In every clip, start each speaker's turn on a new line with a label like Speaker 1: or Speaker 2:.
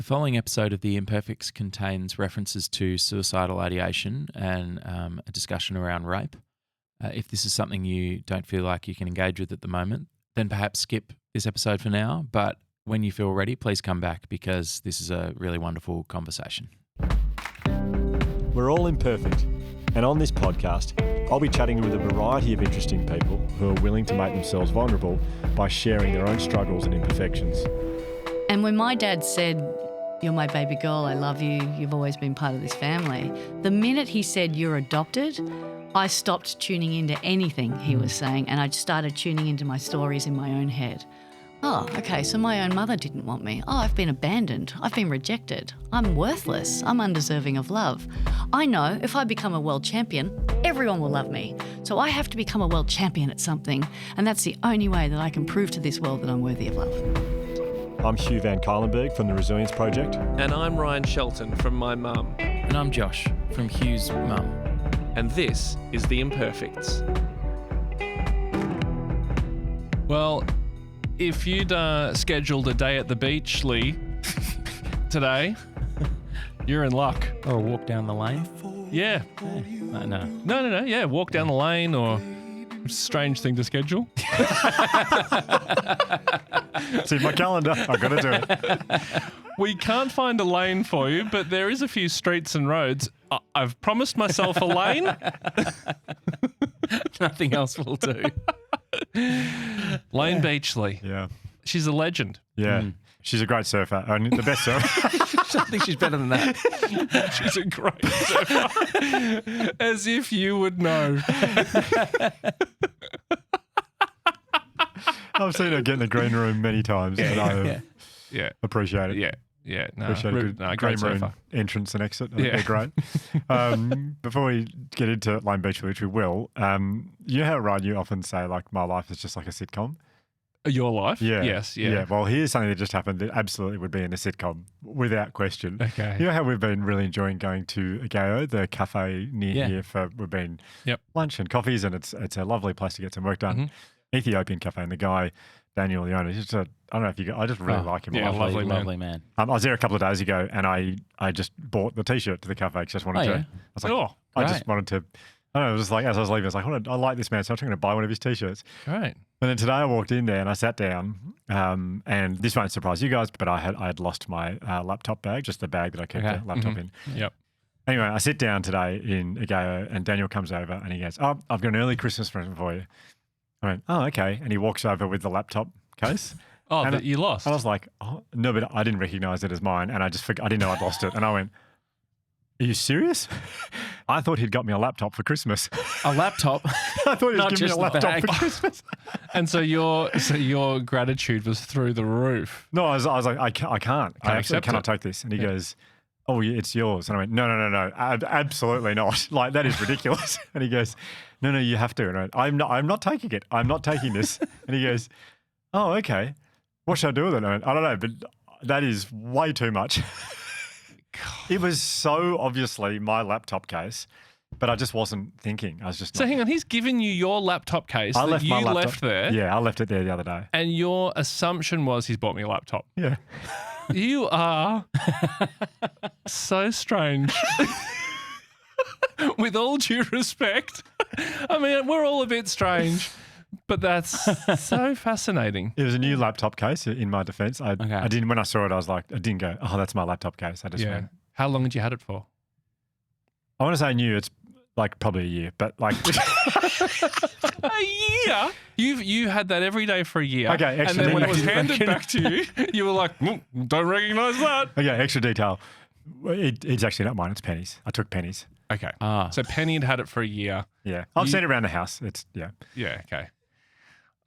Speaker 1: The following episode of The Imperfects contains references to suicidal ideation and a discussion around rape. If this is something you don't feel like you can engage with at the moment, then perhaps skip this episode for now. But when you feel ready, please come back because this is a really wonderful conversation.
Speaker 2: We're all imperfect, and on this podcast, I'll be chatting with a variety of interesting people who are willing to make themselves vulnerable by sharing their own struggles and imperfections.
Speaker 3: And when my dad said, "You're my baby girl, I love you, you've always been part of this family," the minute he said, "You're adopted," I stopped tuning into anything he was saying and I just started tuning into my stories in my own head. Oh, okay, so my own mother didn't want me. Oh, I've been abandoned. I've been rejected. I'm worthless. I'm undeserving of love. I know if I become a world champion, everyone will love me. So I have to become a world champion at something, and that's the only way that I can prove to this world that I'm worthy of love.
Speaker 2: I'm Hugh Van Kylenberg from the Resilience Project.
Speaker 4: And I'm Ryan Shelton from My Mum.
Speaker 1: And I'm Josh from Hugh's mum.
Speaker 4: And this is The Imperfects.
Speaker 5: Well, if you'd scheduled a day at the beach, Lee, today, you're in luck.
Speaker 1: Or a walk down the lane.
Speaker 5: Yeah.
Speaker 1: No.
Speaker 5: Yeah, walk down the lane or strange thing to schedule.
Speaker 2: See my calendar. I've got to do it.
Speaker 5: We can't find a lane for you, but there is a few streets and roads. I've promised myself a lane.
Speaker 1: Nothing else will do.
Speaker 5: Lane Beachley.
Speaker 2: Yeah.
Speaker 5: She's a legend.
Speaker 2: Yeah. She's a great surfer. And the best surfer.
Speaker 1: I think she's better than that.
Speaker 5: She's a great surfer. As if you would know.
Speaker 2: I've seen her get in the green room many times and I
Speaker 5: Yeah.
Speaker 2: appreciate it.
Speaker 5: Yeah. No,
Speaker 2: Appreciate a good
Speaker 5: great
Speaker 2: green room
Speaker 5: surfer.
Speaker 2: entrance and exit. I think
Speaker 5: Yeah.
Speaker 2: they're great. Before we get into Lane Beach, which we will, you know how, Ryan, you often say, like, my life is just like a sitcom?
Speaker 5: Your life?
Speaker 2: Yeah.
Speaker 5: Yes, yeah.
Speaker 2: Well, here's something that just happened that absolutely would be in a sitcom, without question.
Speaker 5: Okay.
Speaker 2: You know how we've been really enjoying going to Agayo, the cafe near
Speaker 1: Yeah.
Speaker 2: here we've been
Speaker 5: Yep.
Speaker 2: lunch and coffees, and it's a lovely place to get some work done. Ethiopian cafe, and the guy, Daniel, the owner, he's just I don't know if you I just really like him.
Speaker 5: yeah,
Speaker 2: a lot.
Speaker 5: lovely man.
Speaker 1: man.
Speaker 2: I was there a couple of days ago, and I just bought the T-shirt to the cafe because I just wanted to.
Speaker 1: yeah?
Speaker 2: I was like,
Speaker 5: Oh,
Speaker 2: I just
Speaker 1: great.
Speaker 2: wanted to. I don't know. It was just like as I was leaving, I was like, I like this man, so I'm going to buy one of his T-shirts.
Speaker 5: great.
Speaker 2: And then today I walked in there and I sat down, and this won't surprise you guys, but I had lost my laptop bag, just the bag that I kept
Speaker 1: Okay.
Speaker 2: the laptop in.
Speaker 5: Yep.
Speaker 2: Anyway, I sit down today in Agayo, and Daniel comes over and he goes, "Oh, I've got an early Christmas present for you." I went, "Oh, okay." And he walks over with the laptop case.
Speaker 5: Oh,
Speaker 2: And
Speaker 5: that you lost.
Speaker 2: I was like, "Oh, no," but I didn't recognize it as mine, and I didn't know I'd lost it. And I went, "Are you serious?" I thought he'd got me a laptop for Christmas.
Speaker 1: A laptop.
Speaker 2: I thought he was
Speaker 1: Not
Speaker 2: giving me
Speaker 1: just
Speaker 2: a
Speaker 1: the
Speaker 2: laptop
Speaker 1: bag.
Speaker 2: for Christmas.
Speaker 5: And so your gratitude was through the roof.
Speaker 2: No, I was like, I can't. I absolutely
Speaker 5: accept
Speaker 2: cannot
Speaker 5: it.
Speaker 2: take this. And he goes, "Oh, yeah, it's yours." And I went, No, absolutely not. Like, that is ridiculous. And he goes, No, you have to. And I went, I'm not taking it. I'm not taking this. And he goes, "Oh, okay. What should I do with it?" And I went, "I don't know, but that is way too much." It was so obviously my laptop case, but I just wasn't thinking. I was just
Speaker 5: So
Speaker 2: not.
Speaker 5: hang on, he's given you your laptop case
Speaker 2: I
Speaker 5: that
Speaker 2: left
Speaker 5: you
Speaker 2: my laptop.
Speaker 5: left there,
Speaker 2: Yeah, I left it there the other day.
Speaker 5: and your assumption was he's bought me a laptop.
Speaker 2: Yeah.
Speaker 5: You are so strange. With all due respect. I mean, we're all a bit strange, but that's so fascinating.
Speaker 2: It was a new laptop case, in my defense. I didn't, when I saw it, I was like, I didn't go, "Oh, that's my laptop case." I just
Speaker 5: Yeah.
Speaker 2: went,
Speaker 5: How long had you had it for?
Speaker 2: I want to say new, it's like probably a year, but like,
Speaker 5: A year? You had that every day for a year.
Speaker 2: Okay,
Speaker 5: and
Speaker 2: extra
Speaker 5: then when it was
Speaker 2: detail.
Speaker 5: handed back to you, you were like, don't recognise that.
Speaker 2: okay, extra detail. It's actually not mine, it's Penny's. I took Penny's.
Speaker 5: Okay.
Speaker 1: Ah.
Speaker 5: So Penny had it for a year.
Speaker 2: Yeah. I've seen it around the house. It's, yeah.
Speaker 5: Yeah, okay.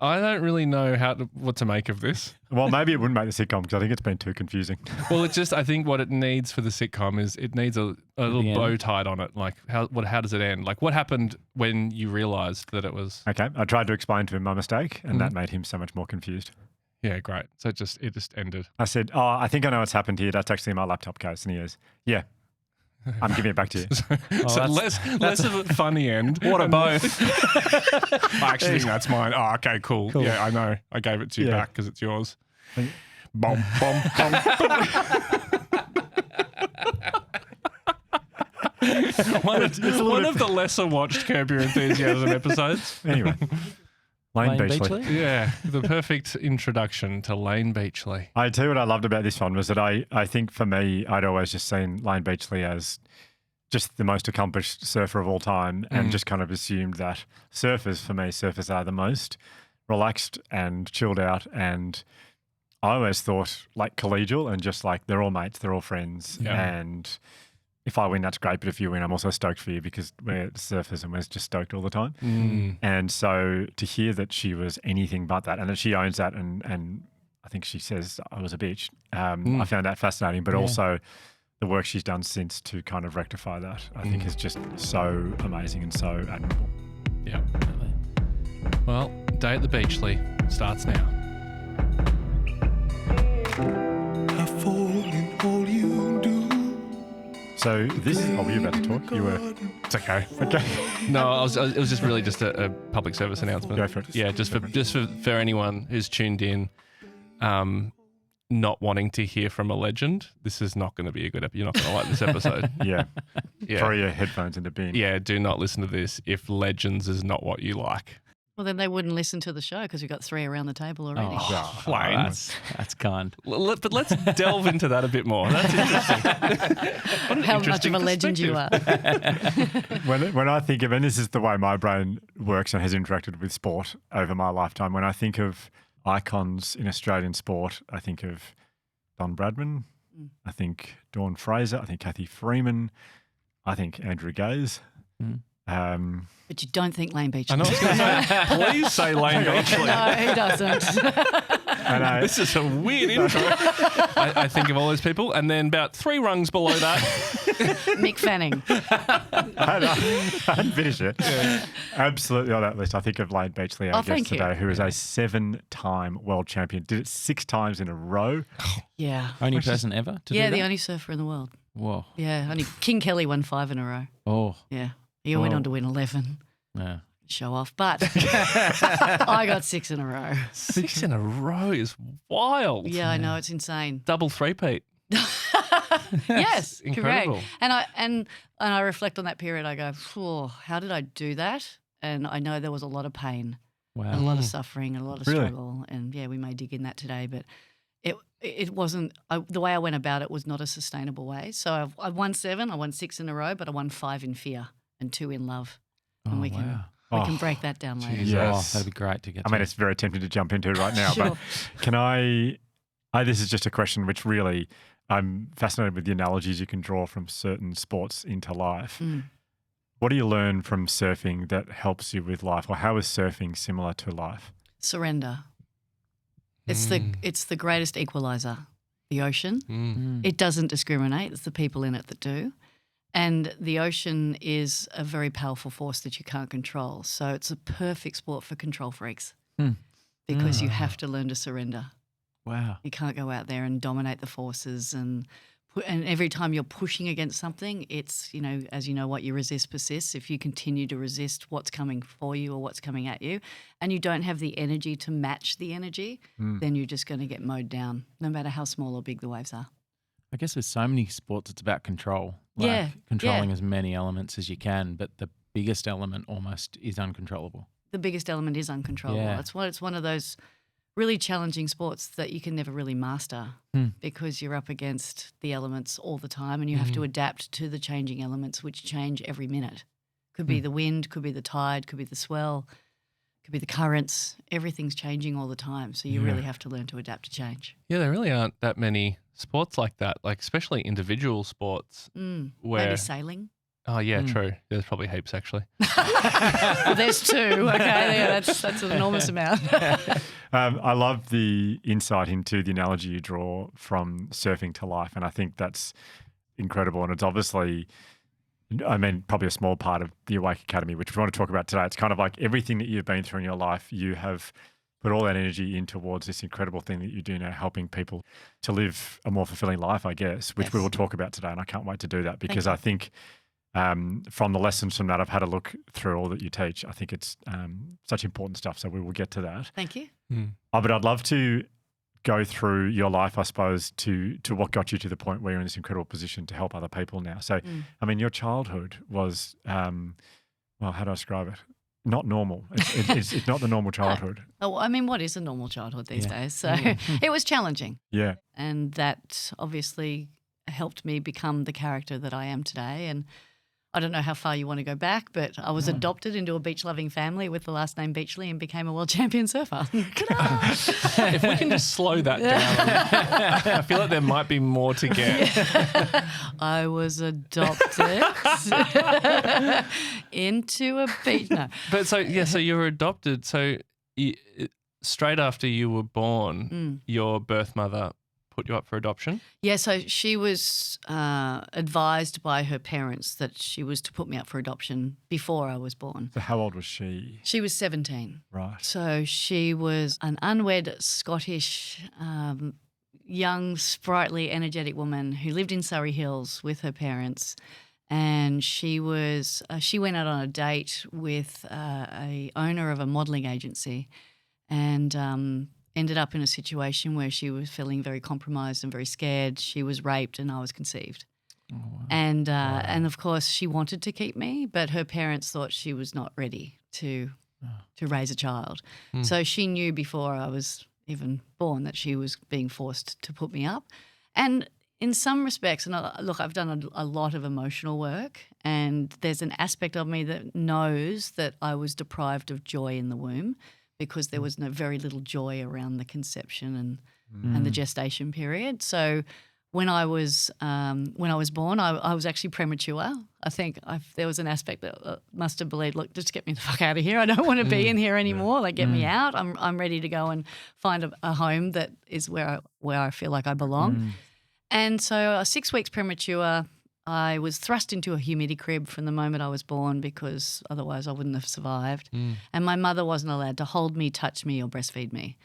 Speaker 5: I don't really know what to make of this.
Speaker 2: Well, maybe it wouldn't make the sitcom because I think it's been too confusing.
Speaker 5: Well, I think what it needs for the sitcom is it needs a little
Speaker 1: The end.
Speaker 5: bow tied on it. Like, how does it end? Like, what happened when you realised that it was...
Speaker 2: Okay. I tried to explain to him my mistake, and that made him so much more confused.
Speaker 5: Yeah, great. So it just ended.
Speaker 2: I said, "Oh, I think I know what's happened here. That's actually my laptop case." And he goes, "Yeah, I'm giving it back to you."
Speaker 5: So less of a funny end.
Speaker 1: What a
Speaker 5: and-
Speaker 1: both.
Speaker 5: I actually think that's mine. Oh, okay, cool. Yeah, I know. I gave it to you
Speaker 2: Yeah.
Speaker 5: back because it's yours.
Speaker 2: Thank-
Speaker 5: Bom, bom, bom. One of the lesser watched Curb Your Enthusiasm episodes.
Speaker 2: Anyway, Lane Beachley.
Speaker 5: Yeah, the perfect introduction to Lane Beachley.
Speaker 2: I tell you what I loved about this one was that I think for me, I'd always just seen Lane Beachley as just the most accomplished surfer of all time and just kind of assumed that surfers are the most relaxed and chilled out, and I always thought like collegial and just like they're all mates, they're all friends, and if I win, that's great, but if you win, I'm also stoked for you because we're surfers and we're just stoked all the time. And so to hear that she was anything but that and that she owns that and I think she says I was a bitch, I found that fascinating, but also the work she's done since to kind of rectify that, I think is just so amazing and so admirable.
Speaker 5: Yeah. Well, Day at the Beachley starts now.
Speaker 6: I fall in all you do.
Speaker 2: So this is, were you about to talk? You were.
Speaker 5: It's okay.
Speaker 2: Okay.
Speaker 5: No, it was just really just a public service announcement.
Speaker 2: Go for it.
Speaker 5: Yeah, just for anyone who's tuned in, not wanting to hear from a legend, this is not going to be a good episode. You're not going to like this episode.
Speaker 2: Yeah.
Speaker 5: Yeah.
Speaker 2: Throw your headphones in the bin.
Speaker 5: Yeah, do not listen to this if legends is not what you like.
Speaker 3: Well, then they wouldn't listen to the show because we've got 3 around the table already.
Speaker 1: Oh,
Speaker 5: Lane.
Speaker 1: that's kind.
Speaker 5: But let's delve into that a bit more. That's interesting. What an
Speaker 3: How much
Speaker 5: interesting
Speaker 3: of a legend you are.
Speaker 2: When I think of, and this is the way my brain works and has interacted with sport over my lifetime, when I think of icons in Australian sport, I think of Don Bradman, I think Dawn Fraser, I think Kathy Freeman, I think Andrew Gaze.
Speaker 3: But you don't think Lane Beachley.
Speaker 5: I know. I was going to say, please say Lane Beachley.
Speaker 3: No, he doesn't.
Speaker 5: This is a weird intro. I think of all those people, and then about 3 rungs below that,
Speaker 3: Mick Fanning.
Speaker 2: I hadn't finished it. Absolutely on that list. I think of Lane Beachley, our guest
Speaker 3: thank you.
Speaker 2: today, who is a 7-time world champion. Did it 6 times in a row.
Speaker 3: Yeah.
Speaker 1: Only person ever to do
Speaker 3: Yeah,
Speaker 1: that?
Speaker 3: the only surfer in the world.
Speaker 1: Whoa.
Speaker 3: Yeah, only King Kelly won 5 in a row.
Speaker 1: Oh.
Speaker 3: Yeah. He went on to win 11.
Speaker 1: Yeah.
Speaker 3: Show off. But I got 6 in a row.
Speaker 5: 6 in a row is wild.
Speaker 3: Yeah, I know. It's insane.
Speaker 5: Double three-peat.
Speaker 3: Yes,
Speaker 5: incredible.
Speaker 3: correct. And I reflect on that period. I go, oh, how did I do that? And I know there was a lot of pain,
Speaker 1: Wow.
Speaker 3: and a lot of suffering, and a lot of
Speaker 2: Really?
Speaker 3: struggle. And yeah, we may dig in that today, but it wasn't the way I went about it was not a sustainable way. So I won 7, I won 6 in a row, but I won 5 in fear and 2 in love. And we can break that down later.
Speaker 2: Geez. Yes.
Speaker 1: Oh, that'd be great to get
Speaker 2: I mean, it's very tempting to jump into it right now,
Speaker 3: Sure.
Speaker 2: but can I this is just a question which really, I'm fascinated with the analogies you can draw from certain sports into life. What do you learn from surfing that helps you with life, or how is surfing similar to life?
Speaker 3: Surrender. It's the greatest equalizer. The ocean. It doesn't discriminate. It's the people in it that do. And the ocean is a very powerful force that you can't control. So it's a perfect sport for control freaks because you have to learn to surrender.
Speaker 1: Wow.
Speaker 3: You can't go out there and dominate the forces and every time you're pushing against something, it's, as you know, what you resist persists. If you continue to resist what's coming for you or what's coming at you and you don't have the energy to match the energy, then you're just going to get mowed down, no matter how small or big the waves are.
Speaker 1: I guess with so many sports, it's about control.
Speaker 3: Yeah,
Speaker 1: Controlling as many elements as you can, but the biggest element almost is uncontrollable.
Speaker 3: The biggest element is uncontrollable.
Speaker 1: Yeah.
Speaker 3: It's one of those really challenging sports that you can never really master because you're up against the elements all the time and you have to adapt to the changing elements which change every minute. Could be the wind, could be the tide, could be the swell, could be the currents. Everything's changing all the time. So you really have to learn to adapt to change.
Speaker 5: Yeah, there really aren't that many sports like that, like especially individual sports where
Speaker 3: Maybe sailing.
Speaker 5: Oh yeah, true. There's probably heaps actually.
Speaker 3: Well, there's 2. Okay, yeah, that's an enormous amount.
Speaker 2: I love the insight into the analogy you draw from surfing to life, and I think that's incredible. And it's obviously, probably a small part of the Awake Academy, which we want to talk about today. It's kind of like everything that you've been through in your life, you have put all that energy in towards this incredible thing that you do now, helping people to live a more fulfilling life, I guess, which we will talk about today. And I can't wait to do that because I think from the lessons from that, I've had a look through all that you teach. I think it's such important stuff. So we will get to that.
Speaker 3: Thank you.
Speaker 2: But I'd love to go through your life, I suppose, to what got you to the point where you're in this incredible position to help other people now. So, I mean, your childhood was, well, how do I describe it? Not normal. It's not the normal childhood.
Speaker 3: Oh, I mean, what is a normal childhood these days? So it was challenging.
Speaker 2: Yeah.
Speaker 3: And that obviously helped me become the character that I am today. And I don't know how far you want to go back, but I was adopted into a beach-loving family with the last name Beachley and became a world champion surfer.
Speaker 5: If we can just slow that down, I feel like there might be more to get.
Speaker 3: I was adopted into a beach. No.
Speaker 5: But so you were adopted. So straight after you were born, your birth mother put you up for adoption?
Speaker 3: Yeah, so she was advised by her parents that she was to put me up for adoption before I was born.
Speaker 2: So how old was she?
Speaker 3: She was 17.
Speaker 2: Right.
Speaker 3: So she was an unwed Scottish, young, sprightly, energetic woman who lived in Surrey Hills with her parents. And she went out on a date with a owner of a modelling agency and ended up in a situation where she was feeling very compromised and very scared. She was raped and I was conceived. Oh, wow. And of course she wanted to keep me, but her parents thought she was not ready to raise a child. So she knew before I was even born that she was being forced to put me up. And in some respects, and look, I've done a lot of emotional work, and there's an aspect of me that knows that I was deprived of joy in the womb, because there was very little joy around the conception and the gestation period. So when I was born, I was actually premature. I think there was an aspect that must have believed, look, just get me the fuck out of here. I don't want to be in here anymore. Like, get me out. I'm ready to go and find a home that is where I feel like I belong. And so 6 weeks premature, I was thrust into a humidity crib from the moment I was born because otherwise I wouldn't have survived. And my mother wasn't allowed to hold me, touch me or breastfeed me.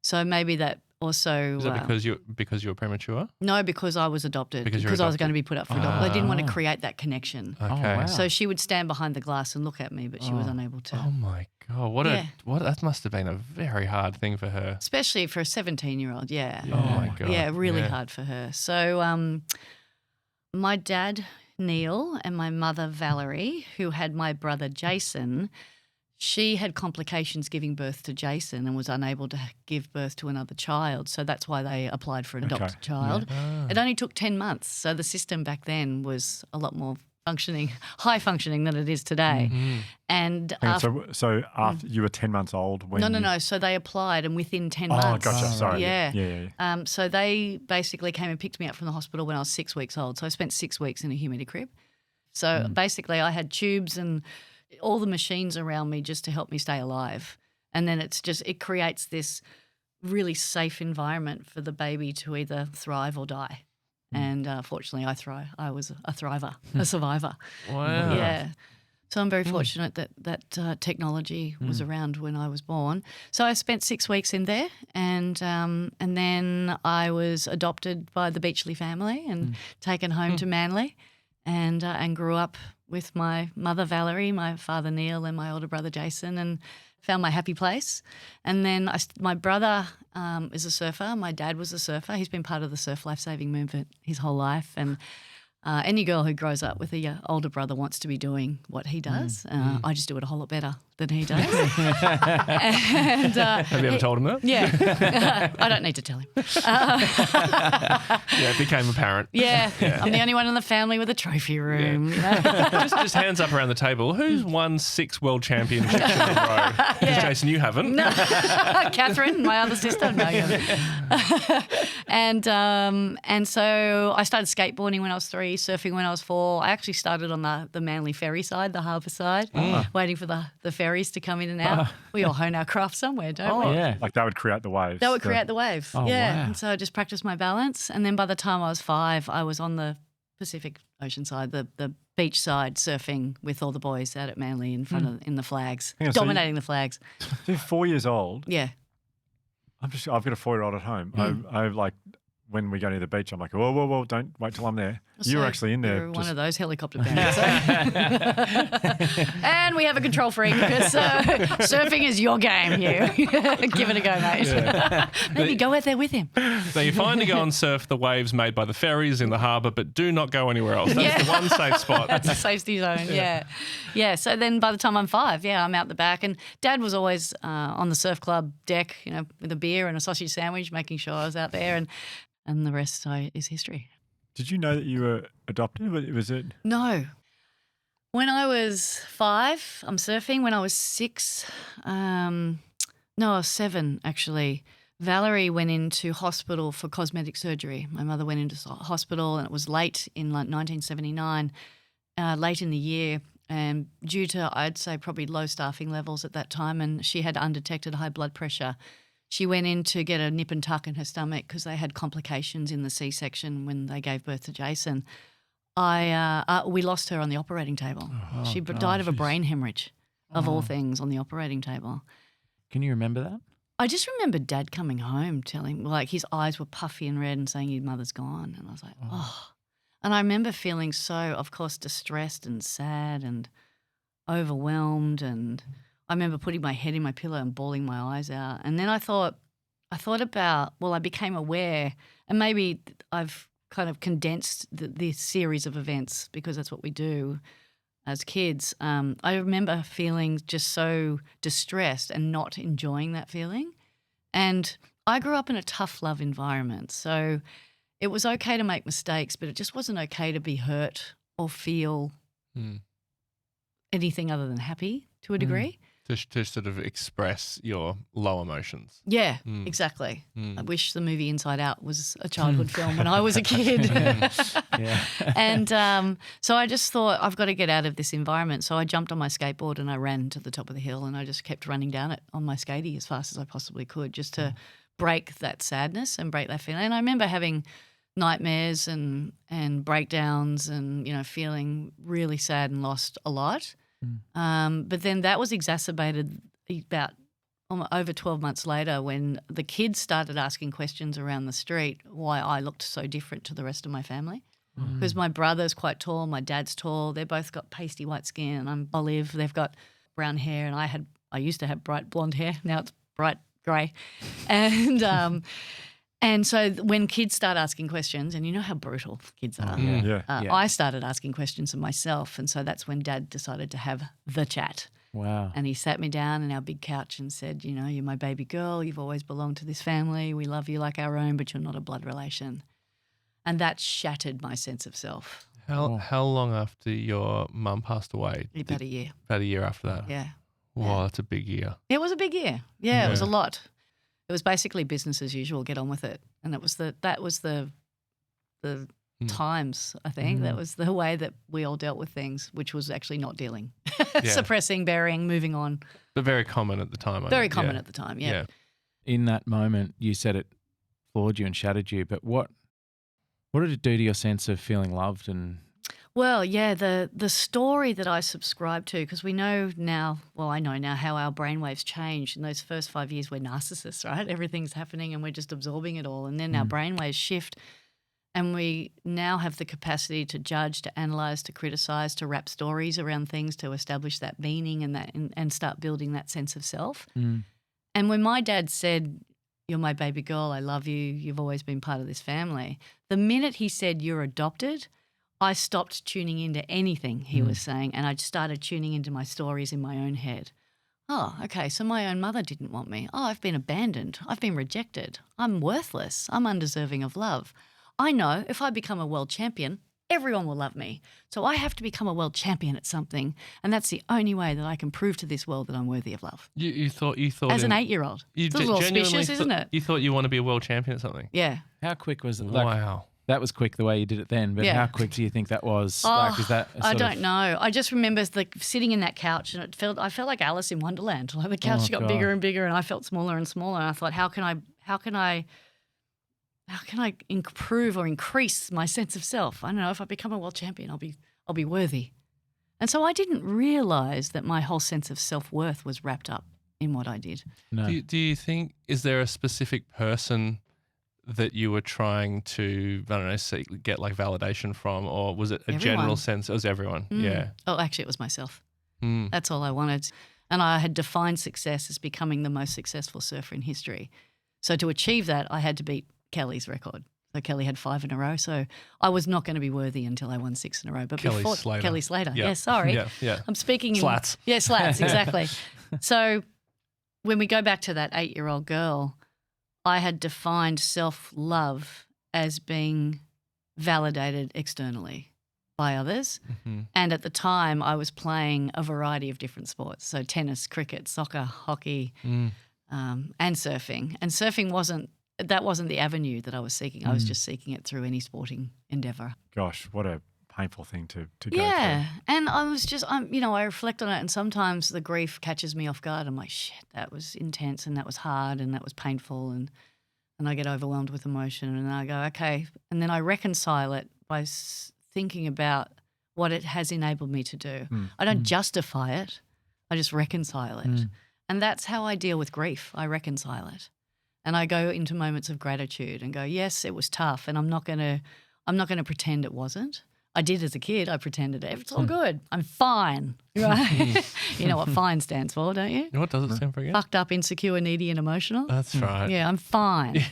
Speaker 3: So maybe that also...
Speaker 5: Is that because you were premature?
Speaker 3: No, because I was adopted. Because I was going to be put up for adoption. I didn't want to create that connection.
Speaker 5: Okay.
Speaker 1: Oh, wow.
Speaker 3: So she would stand behind the glass and look at me, but she was unable to.
Speaker 5: Oh my God. That must have been a very hard thing for her.
Speaker 3: Especially for a 17-year-old, yeah.
Speaker 5: Oh my God.
Speaker 3: Yeah, really hard for her. So... my dad, Neil, and my mother, Valerie, who had my brother, Jason, she had complications giving birth to Jason and was unable to give birth to another child. So that's why they applied for an adopted child. Yeah. It only took 10 months. So the system back then was a lot more high functioning than it is today. And
Speaker 2: so after you were 10 months old when
Speaker 3: No. So they applied and within 10 months.
Speaker 2: Oh, gotcha. Sorry.
Speaker 3: Yeah. So they basically came and picked me up from the hospital when I was 6 weeks old. So I spent 6 weeks in a humidity crib. So basically I had tubes and all the machines around me just to help me stay alive. And then it creates this really safe environment for the baby to either thrive or die. And fortunately, I was a thriver, a survivor.
Speaker 5: Wow.
Speaker 3: Yeah. So I'm very fortunate that technology was around when I was born. So I spent 6 weeks in there, and then I was adopted by the Beachley family and taken home to Manly, and grew up with my mother Valerie, my father Neil, and my older brother Jason, and found my happy place. And then my brother is a surfer. My dad was a surfer. He's been part of the surf lifesaving movement his whole life. And any girl who grows up with a older brother wants to be doing what he does. I just do it a whole lot better than he does. And,
Speaker 5: have you ever told him that?
Speaker 3: Yeah. I don't need to tell him.
Speaker 5: Yeah, it became apparent.
Speaker 3: Yeah. I'm the only one in the family with a trophy room.
Speaker 5: Yeah. Just hands up around the table. Who's won 6 world championships in a row? Because Jason, you haven't.
Speaker 3: No. Catherine, my other sister. No, you haven't. And so I started skateboarding when I was 3, surfing when I was 4. I actually started on the Manly ferry side, the harbour side, waiting for the ferries to come in and out. We all hone our craft somewhere, don't we?
Speaker 1: Yeah.
Speaker 2: Like that would create the waves.
Speaker 3: That would create the wave.
Speaker 1: Oh,
Speaker 3: yeah.
Speaker 1: wow.
Speaker 3: And so I just practiced my balance. And then by the time I was 5, I was on the Pacific Ocean side, the beach side, surfing with all the boys out at Manly in front of in the flags,
Speaker 2: Hang on, so
Speaker 3: dominating the flags.
Speaker 2: So you're 4 years old.
Speaker 3: Yeah.
Speaker 2: I've got a 4-year-old at home. I like when we go to the beach, I'm like, whoa, don't wait till I'm there. You were
Speaker 3: So
Speaker 2: actually in there.
Speaker 3: You're one of those helicopter parents. And we have a control freak because surfing is your game, Hugh. Give it a go, mate. Maybe go out there with him.
Speaker 5: So you're fine to go and surf the waves made by the ferries in the harbour, but do not go anywhere else. That's the one safe spot.
Speaker 3: That's a safety zone, yeah. Yeah, so then by the time I'm 5, I'm out the back. And Dad was always on the surf club deck, with a beer and a sausage sandwich, making sure I was out there. And the rest is history.
Speaker 2: Did you know that you were adopted? Was it?
Speaker 3: No. When I was 5, I'm surfing. When I was 6, I was 7 actually. Valerie went into hospital for cosmetic surgery. My mother went into hospital and it was late in 1979, late in the year. And due to, I'd say, probably low staffing levels at that time, and she had undetected high blood pressure. She went in to get a nip and tuck in her stomach because they had complications in the C-section when they gave birth to Jason. We lost her on the operating table. She died of a brain hemorrhage, of all things, on the operating table.
Speaker 1: Can you remember that?
Speaker 3: I just remember Dad coming home telling, his eyes were puffy and red and saying, your mother's gone. And I was like, oh. And I remember feeling so, of course, distressed and sad and overwhelmed. And I remember putting my head in my pillow and bawling my eyes out. And then I thought about, I became aware, and maybe I've kind of condensed this series of events because that's what we do as kids. I remember feeling just so distressed and not enjoying that feeling. And I grew up in a tough love environment. So it was okay to make mistakes, but it just wasn't okay to be hurt or feel anything other than happy to a degree.
Speaker 5: To sort of express your low emotions.
Speaker 3: Yeah, exactly. I wish the movie Inside Out was a childhood film when I was a kid. And so I just thought, I've got to get out of this environment. So I jumped on my skateboard and I ran to the top of the hill and I just kept running down it on my skatey as fast as I possibly could just to break that sadness and break that feeling. And I remember having nightmares and breakdowns and, feeling really sad and lost a lot. But then that was exacerbated about over 12 months later when the kids started asking questions around the street why I looked so different to the rest of my family. Because my brother's quite tall, my dad's tall, they've both got pasty white skin and I'm olive, they've got brown hair and I used to have bright blonde hair, now it's bright grey. And so when kids start asking questions, and you know how brutal kids are, I started asking questions of myself. And so that's when Dad decided to have the chat.
Speaker 1: Wow.
Speaker 3: And he sat me down on our big couch and said, you're my baby girl. You've always belonged to this family. We love you like our own, but you're not a blood relation. And that shattered my sense of self.
Speaker 5: How long after your mum passed away?
Speaker 3: About a year.
Speaker 5: About a year after that?
Speaker 3: Yeah.
Speaker 5: Wow, that's a big year.
Speaker 3: It was a big year. Yeah, it was a lot. It was basically business as usual, get on with it. And that was the times, I think. That was the way that we all dealt with things, which was actually not dealing. Suppressing, burying, moving on.
Speaker 5: But very common at the time.
Speaker 3: Very common at the time, yeah.
Speaker 1: In that moment, you said it floored you and shattered you, but what did it do to your sense of feeling loved and...
Speaker 3: Well, yeah, the story that I subscribe to, because we know now, I know now how our brainwaves change. In those first 5 years, we're narcissists, right? Everything's happening and we're just absorbing it all. And then our brainwaves shift and we now have the capacity to judge, to analyse, to criticise, to wrap stories around things, to establish that meaning and start building that sense of self. And when my dad said, you're my baby girl, I love you, you've always been part of this family, the minute he said you're adopted, I stopped tuning into anything he was saying and I just started tuning into my stories in my own head. Oh, okay, so my own mother didn't want me. Oh, I've been abandoned. I've been rejected. I'm worthless. I'm undeserving of love. I know if I become a world champion, everyone will love me. So I have to become a world champion at something, and that's the only way that I can prove to this world that I'm worthy of love.
Speaker 5: You thought
Speaker 3: as an 8-year-old. It's a little auspicious, isn't it?
Speaker 5: You thought you want to be a world champion at something?
Speaker 3: Yeah.
Speaker 1: How quick was it?
Speaker 5: Wow.
Speaker 1: That was quick the way you did it then, but how quick do you think that was? Is that
Speaker 3: I don't know. I just remember sitting in that couch and I felt like Alice in Wonderland. Like the couch got bigger and bigger and I felt smaller and smaller. And I thought, how can I improve or increase my sense of self? I don't know, if I become a world champion, I'll be worthy. And so I didn't realise that my whole sense of self-worth was wrapped up in what I did.
Speaker 1: No.
Speaker 5: Do you think, is there a specific person that you were trying to, I don't know, get like validation from, or was it a general
Speaker 3: Everyone.
Speaker 5: sense? It was everyone. Yeah.
Speaker 3: Oh, actually, it was myself.
Speaker 5: Mm.
Speaker 3: That's all I wanted. And I had defined success as becoming the most successful surfer in history. So to achieve that, I had to beat Kelly's record. So Kelly had 5 in a row. So I was not going to be worthy until I won 6 in a row. But
Speaker 5: Kelly
Speaker 3: before
Speaker 5: Slater.
Speaker 3: Kelly Slater.
Speaker 5: Yeah.
Speaker 3: Yeah, sorry.
Speaker 5: Yeah.
Speaker 3: I'm speaking
Speaker 5: Slats.
Speaker 3: Yeah, slats, exactly. So when we go back to that 8-year-old girl, I had defined self-love as being validated externally by others.
Speaker 5: Mm-hmm.
Speaker 3: And at the time, I was playing a variety of different sports. So tennis, cricket, soccer, hockey, and surfing. And surfing wasn't the avenue that I was seeking. I was just seeking it through any sporting endeavour.
Speaker 2: Gosh, what a painful thing to go
Speaker 3: Yeah. And I was just, I reflect on it, and sometimes the grief catches me off guard. I'm like, shit, that was intense and that was hard and that was painful. And I get overwhelmed with emotion, and I go, okay. And then I reconcile it by thinking about what it has enabled me to do. I don't justify it. I just reconcile it. And that's how I deal with grief. I reconcile it. And I go into moments of gratitude and go, yes, it was tough, and I'm not going to pretend it wasn't. I did as a kid. I pretended it's all good. I'm fine. Right? You know what FINE stands for, don't you?
Speaker 5: What does it stand for again?
Speaker 3: Fucked up, insecure, needy, and emotional.
Speaker 5: That's right.
Speaker 3: Yeah, I'm fine.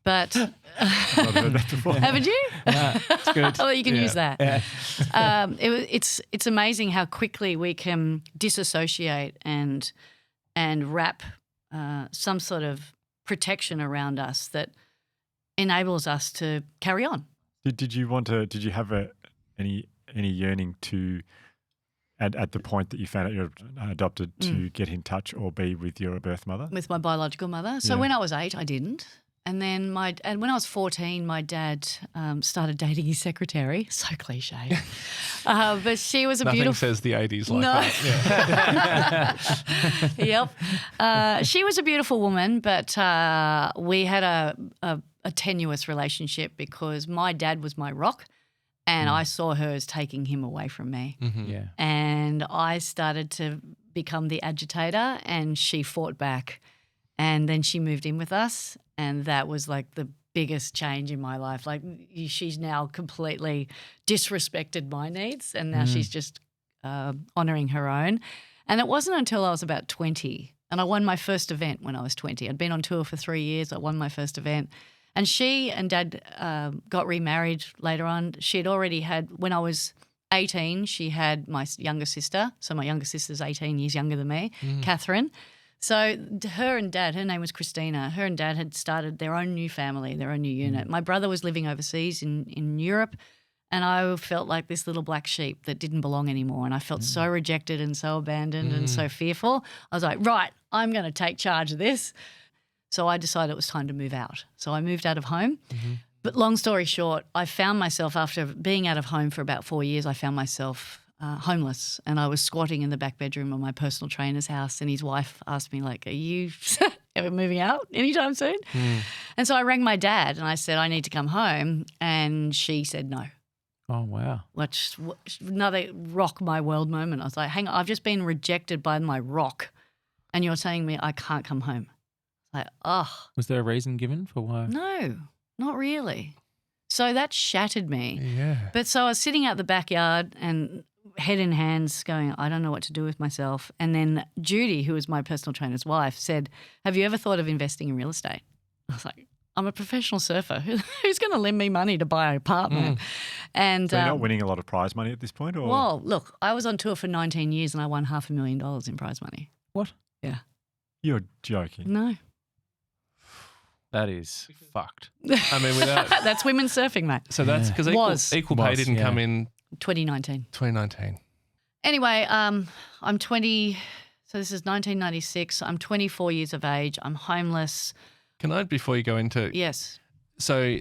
Speaker 3: But
Speaker 2: I've not heard that before.
Speaker 3: haven't you?
Speaker 1: It's good.
Speaker 3: Oh, you can
Speaker 5: Yeah.
Speaker 3: use that.
Speaker 1: Yeah.
Speaker 3: It's amazing how quickly we can disassociate and wrap some sort of protection around us that enables us to carry on.
Speaker 2: Did you have any yearning to at the point that you found out you're adopted to get in touch or be with your birth mother?
Speaker 3: With my biological mother. So
Speaker 2: Yeah.
Speaker 3: when I was 8, I didn't. And then when I was 14, my dad started dating his secretary. So cliche. But she was a
Speaker 5: Nothing
Speaker 3: beautiful.
Speaker 5: says the 80s like
Speaker 3: No.
Speaker 5: that. Yeah.
Speaker 3: Yep. She was a beautiful woman, but we had a tenuous relationship because my dad was my rock, and I saw her as taking him away from me.
Speaker 1: Yeah.
Speaker 3: And I started to become the agitator, and she fought back. And then she moved in with us, and that was like the biggest change in my life. Like, she's now completely disrespected my needs, and now she's just honouring her own. And it wasn't until I was about 20, and I won my first event when I was 20. I'd been on tour for 3 years. I won my first event. And she and Dad got remarried later on. She'd already had, when I was 18, she had my younger sister. So my younger sister's 18 years younger than me, Catherine. So her and Dad, her name was Christina, her and Dad had started their own new family, their own new unit. My brother was living overseas in Europe, and I felt like this little black sheep that didn't belong anymore. And I felt so rejected and so abandoned and so fearful. I was like, right, I'm going to take charge of this. So I decided it was time to move out. So I moved out of home. But long story short, I found myself, after being out of home for about 4 years, I found myself homeless, and I was squatting in the back bedroom of my personal trainer's house, and his wife asked me, like, are you ever moving out anytime soon? And so I rang my dad and I said, I need to come home, and she said no.
Speaker 1: Oh, wow.
Speaker 3: Which another rock my world moment. I was like, hang on, I've just been rejected by my rock, and you're telling me I can't come home. Like, oh.
Speaker 1: Was there a reason given for why?
Speaker 3: No, not really. So that shattered me.
Speaker 5: Yeah.
Speaker 3: But so I was sitting out the backyard and head in hands going, I don't know what to do with myself. And then Judy, who was my personal trainer's wife, said, have you ever thought of investing in real estate? I was like, I'm a professional surfer. Who's going to lend me money to buy an apartment? And
Speaker 2: So you're not winning a lot of prize money at this point? Or?
Speaker 3: well, look, I was on tour for 19 years and I won $500,000 in prize money.
Speaker 1: What?
Speaker 3: Yeah.
Speaker 2: You're joking.
Speaker 3: No.
Speaker 1: That is fucked.
Speaker 5: I mean, without.
Speaker 3: That's women surfing, mate.
Speaker 5: So that's because
Speaker 3: Was.
Speaker 5: equal pay
Speaker 1: Was,
Speaker 5: didn't
Speaker 1: yeah.
Speaker 5: come in
Speaker 3: 2019.
Speaker 5: 2019.
Speaker 3: Anyway, I'm 20, so this is 1996. I'm 24 years of age. I'm homeless.
Speaker 5: Can I, before you go into.
Speaker 3: Yes.
Speaker 5: So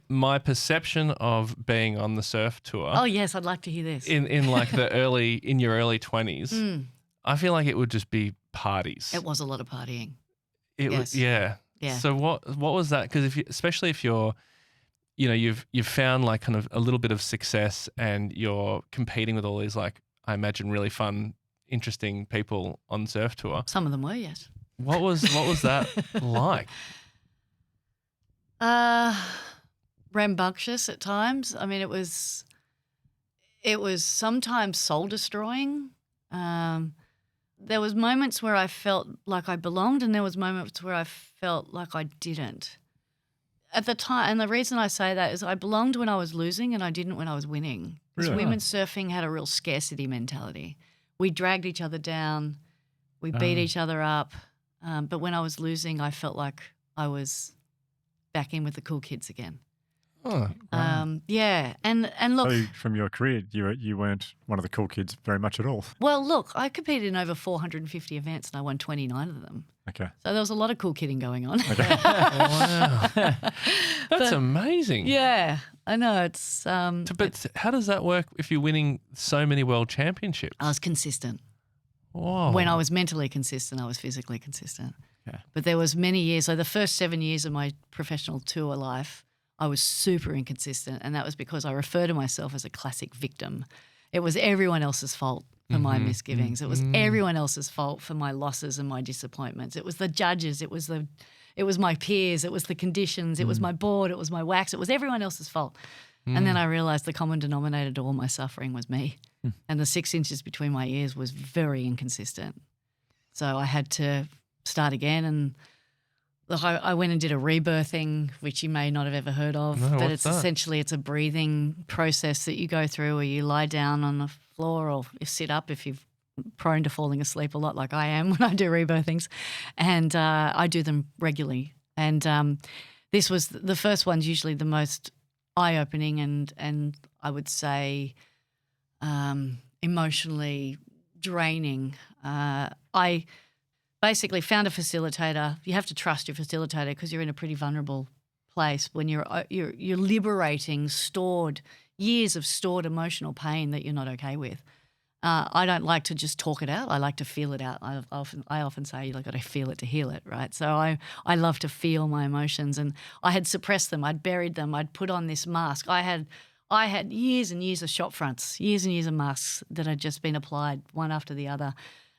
Speaker 5: my perception of being on the surf tour.
Speaker 3: Oh, yes, I'd like to hear this.
Speaker 5: In like in your early 20s, I feel like it would just be parties.
Speaker 3: It was a lot of partying.
Speaker 5: It
Speaker 3: yes.
Speaker 5: was, yeah.
Speaker 3: Yeah.
Speaker 5: So what was that? Because especially if you're, you know, you've found like kind of a little bit of success and you're competing with all these, like, I imagine really fun, interesting people on surf tour.
Speaker 3: Some of them were, yes.
Speaker 5: What was that like?
Speaker 3: Rambunctious at times. I mean, it was sometimes soul destroying. There was moments where I felt like I belonged, and there was moments where I felt like I didn't. At the time, and the reason I say that is I belonged when I was losing and I didn't when I was winning. Because
Speaker 2: Really?
Speaker 3: women's surfing had a real scarcity mentality. We dragged each other down, we beat each other up. But when I was losing, I felt like I was back in with the cool kids again.
Speaker 5: Oh,
Speaker 3: Yeah, and look,
Speaker 2: So from your career, you weren't one of the cool kids very much at all.
Speaker 3: well, look, I competed in over 450 events and I won 29 of them.
Speaker 2: Okay.
Speaker 3: So there was a lot of cool kidding going on.
Speaker 5: wow. That's amazing.
Speaker 3: Yeah, I know. It's
Speaker 5: But how does that work if you're winning so many world championships?
Speaker 3: I was consistent.
Speaker 5: Whoa.
Speaker 3: When I was mentally consistent, I was physically consistent.
Speaker 1: Okay.
Speaker 3: But there was many years, so the first 7 years of my professional tour life, I was super inconsistent, and that was because I refer to myself as a classic victim. It was everyone else's fault for my misgivings. It was everyone else's fault for my losses and my disappointments. It was the judges. It was my peers. It was the conditions. It was my board. It was my wax. It was everyone else's fault. And then I realised the common denominator to all my suffering was me. And the 6 inches between my ears was very inconsistent. So I had to start again. And look, I went and did a rebirthing, which you may not have ever heard of.
Speaker 5: No,
Speaker 3: but
Speaker 5: what's
Speaker 3: it's
Speaker 5: that?
Speaker 3: essentially it's a breathing process that you go through where you lie down on the floor or you sit up if you're prone to falling asleep a lot like I am when I do rebirthings. And I do them regularly. And this was the first one's usually the most eye-opening and I would say emotionally draining. I basically found a facilitator. You have to trust your facilitator because you're in a pretty vulnerable place when you're liberating years of stored emotional pain that you're not okay with. I don't like to just talk it out. I like to feel it out. I often say you've got to feel it to heal it, right? So I love to feel my emotions, and I had suppressed them. I'd buried them. I'd put on this mask. I had years and years of shop fronts, years and years of masks that had just been applied one after the other.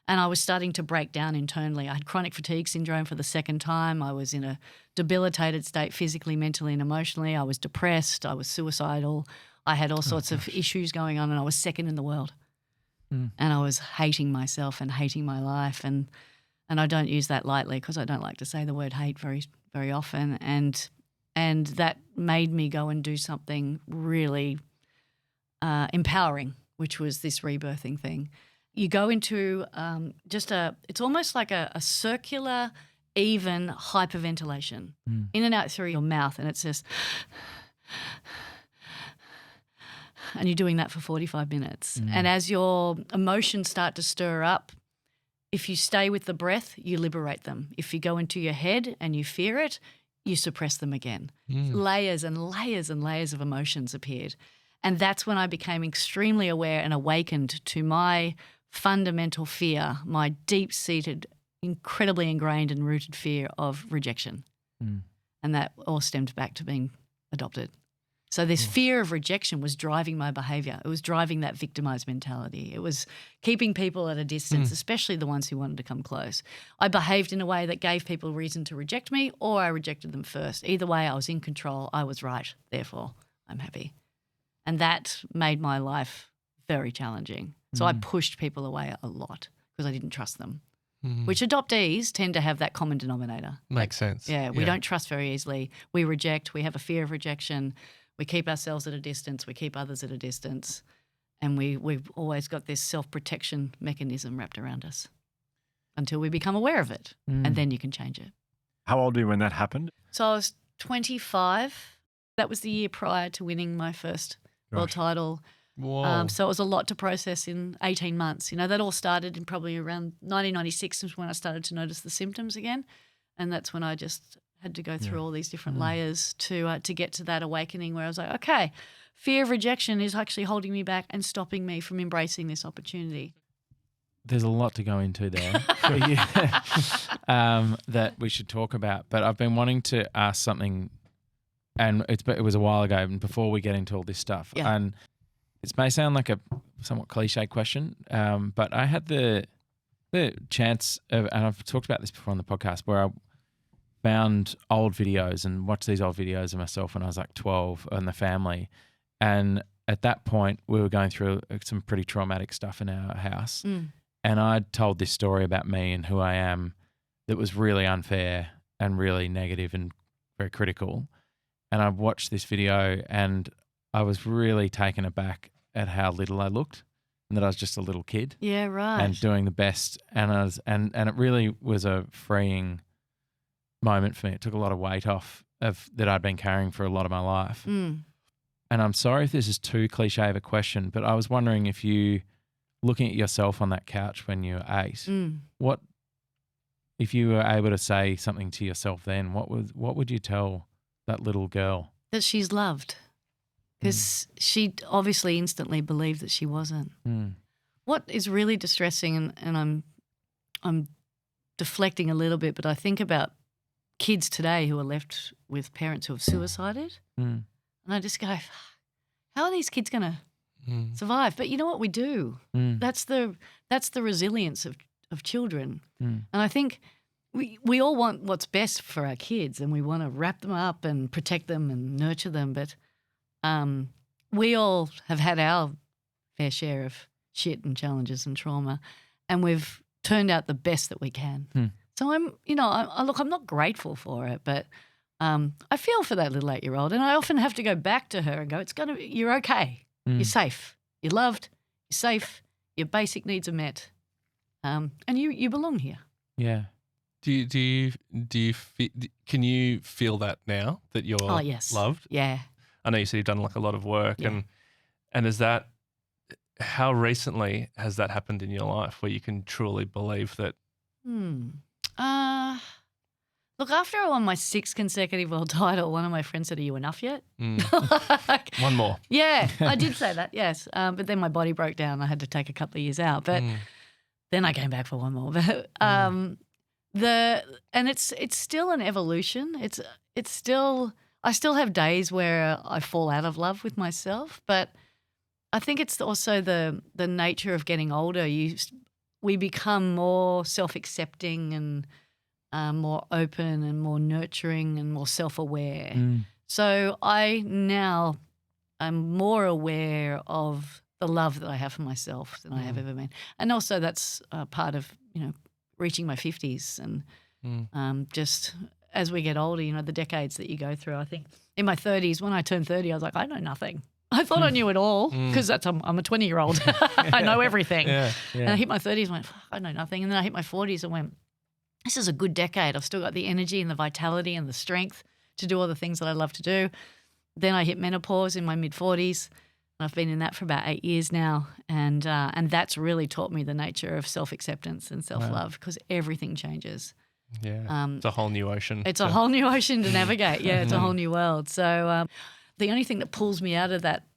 Speaker 3: And I was starting to break down internally. I had chronic fatigue syndrome for the second time. I was in a debilitated state physically, mentally, and emotionally. I was depressed. I was suicidal. I had all sorts of issues going on, and I was second in the world. And I was hating myself and hating my life. And I don't use that lightly because I don't like to say the word hate very, very often. And that made me go and do something really empowering, which was this rebirthing thing. You go into it's almost like a circular, even hyperventilation in and out through your mouth. And it's just, and you're doing that for 45 minutes. And as your emotions start to stir up, if you stay with the breath, you liberate them. If you go into your head and you fear it, you suppress them again. Layers and layers and layers of emotions appeared. And that's when I became extremely aware and awakened to my fundamental fear, my deep-seated, incredibly ingrained and rooted fear of rejection. And that all stemmed back to being adopted. So this fear of rejection was driving my behaviour. It was driving that victimised mentality. It was keeping people at a distance, especially the ones who wanted to come close. I behaved in a way that gave people reason to reject me, or I rejected them first. Either way, I was in control. I was right. Therefore, I'm happy. And that made my life very challenging. So I pushed people away a lot because I didn't trust them, which adoptees tend to have that common denominator.
Speaker 5: Makes sense.
Speaker 3: Yeah, we don't trust very easily. We reject. We have a fear of rejection. We keep ourselves at a distance. We keep others at a distance. And we've always got this self-protection mechanism wrapped around us until we become aware of it. And then you can change it.
Speaker 2: How old were you when that happened?
Speaker 3: So I was 25. That was the year prior to winning my first world title.
Speaker 5: Whoa.
Speaker 3: So it was a lot to process in 18 months. You know, that all started in probably around 1996 was when I started to notice the symptoms again. And that's when I just had to go through all these different layers to get to that awakening where I was like, okay, fear of rejection is actually holding me back and stopping me from embracing this opportunity.
Speaker 1: There's a lot to go into there that we should talk about. But I've been wanting to ask something, and it was a while ago, and before we get into all this stuff.
Speaker 3: Yeah.
Speaker 1: And it may sound like a somewhat cliche question, but I had the chance of, and I've talked about this before on the podcast, where found old videos and watched these old videos of myself when I was like 12 and the family. And at that point, we were going through some pretty traumatic stuff in our house. And I'd told this story about me and who I am that was really unfair and really negative and very critical. And I watched this video and I was really taken aback at how little I looked and that I was just a little kid.
Speaker 3: Yeah, right.
Speaker 1: And doing the best. And I was, and it really was a freeing moment for me. It took a lot of weight off of that I'd been carrying for a lot of my life.
Speaker 3: Mm.
Speaker 1: And I'm sorry if this is too cliche of a question, but I was wondering if you, looking at yourself on that couch when you were 8,
Speaker 3: Mm.
Speaker 1: what, if you were able to say something to yourself then, what would you tell that little girl?
Speaker 3: That she's loved. Because she obviously instantly believed that she wasn't.
Speaker 1: Mm.
Speaker 3: What is really distressing, and I'm deflecting a little bit, but I think about kids today who are left with parents who have suicided,
Speaker 1: Mm.
Speaker 3: and I just go, how are these kids going to survive? But you know what we do?
Speaker 1: Mm.
Speaker 3: That's the resilience of children,
Speaker 1: Mm.
Speaker 3: and I think we all want what's best for our kids, and we want to wrap them up and protect them and nurture them, but we all have had our fair share of shit and challenges and trauma, and we've turned out the best that we can. So I'm not grateful for it, but I feel for that little 8-year-old, and I often have to go back to her and go, you're okay. You're safe. You're loved. You're safe. Your basic needs are met. And you belong here.
Speaker 1: Yeah.
Speaker 5: Can you feel that now that you're loved?
Speaker 3: Yeah.
Speaker 5: I know you said you've done like a lot of work,
Speaker 3: Yeah.
Speaker 5: and is that, how recently has that happened in your life where you can truly believe that?
Speaker 3: Look, after I won my 6th consecutive world title, one of my friends said, "Are you enough yet?"
Speaker 5: One more.
Speaker 3: Yeah, I did say that, yes. But then my body broke down. I had to take a couple of years out. But then I came back for one more. But it's still an evolution. It's still, I still have days where I fall out of love with myself. But I think it's also the nature of getting older. We become more self-accepting and more open and more nurturing and more self-aware. So I now am more aware of the love that I have for myself than I have ever been. And also that's part of, reaching my 50s and just as we get older, the decades that you go through. I think in my 30s, when I turned 30, I was like, I know nothing. I thought I knew it all because I'm a 20-year-old. I know everything.
Speaker 5: Yeah.
Speaker 3: And I hit my 30s and went, I know nothing. And then I hit my 40s and went, this is a good decade. I've still got the energy and the vitality and the strength to do all the things that I love to do. Then I hit menopause in my mid-40s. I've been in that for about 8 years now. And that's really taught me the nature of self-acceptance and self-love because everything changes.
Speaker 5: Yeah. It's a whole new ocean.
Speaker 3: It's a whole new ocean to navigate. Yeah, it's a whole new world. So the only thing that pulls me out of that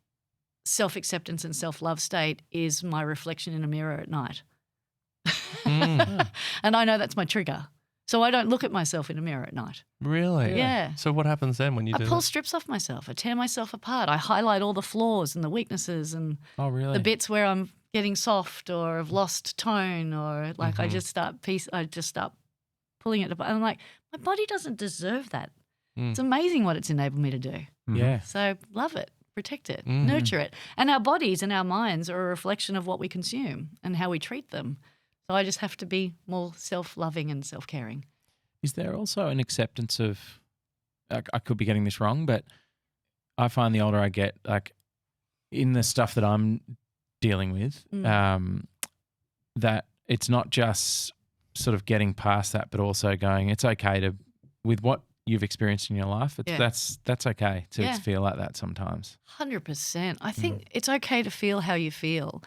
Speaker 3: self-acceptance and self-love state is my reflection in a mirror at night. And I know that's my trigger. So I don't look at myself in a mirror at night.
Speaker 5: Really?
Speaker 3: Yeah.
Speaker 5: So what happens then when you do
Speaker 3: I pull
Speaker 5: that?
Speaker 3: strips off myself. I tear myself apart. I highlight all the flaws and the weaknesses and
Speaker 1: Oh, really?
Speaker 3: the bits where I'm getting soft or have lost tone or like I just start pulling it apart. I'm like, my body doesn't deserve that. It's amazing what it's enabled me to do.
Speaker 1: Yeah.
Speaker 3: So love it, protect it, nurture it. And our bodies and our minds are a reflection of what we consume and how we treat them. So I just have to be more self-loving and self-caring.
Speaker 1: Is there also an acceptance of, I could be getting this wrong, but I find the older I get, like in the stuff that I'm dealing with, that it's not just sort of getting past that, but also going, it's okay to, with what you've experienced in your life, that's okay to feel like that sometimes.
Speaker 3: 100%. I think it's okay to feel how you feel.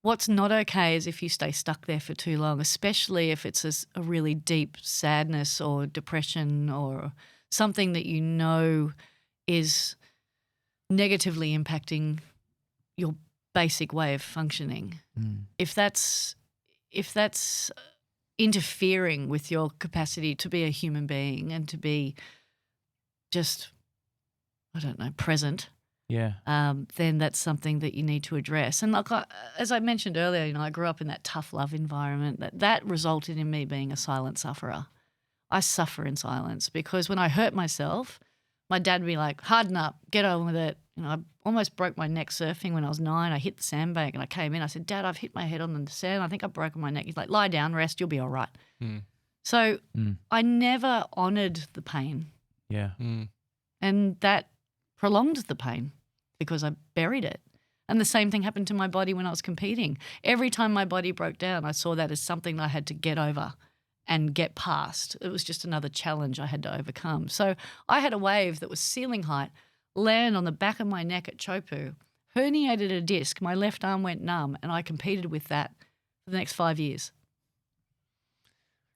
Speaker 3: What's not okay is if you stay stuck there for too long, especially if it's a really deep sadness or depression or something that you know is negatively impacting your basic way of functioning. If that's interfering with your capacity to be a human being and to be just, I don't know, present, then that's something that you need to address. And like as I mentioned earlier, I grew up in that tough love environment. That resulted in me being a silent sufferer. I suffer in silence because when I hurt myself, my dad would be like, harden up, get on with it. I almost broke my neck surfing when I was 9. I hit the sandbank and I came in. I said, Dad, I've hit my head on the sand. I think I've broken my neck. He's like, lie down, rest, you'll be all right. So I never honoured the pain.
Speaker 1: Yeah.
Speaker 3: And that prolonged the pain because I buried it. And the same thing happened to my body when I was competing. Every time my body broke down, I saw that as something I had to get over and get past. It was just another challenge I had to overcome. So I had a wave that was ceiling height land on the back of my neck at Chopu, herniated a disc, my left arm went numb, and I competed with that for the next 5 years.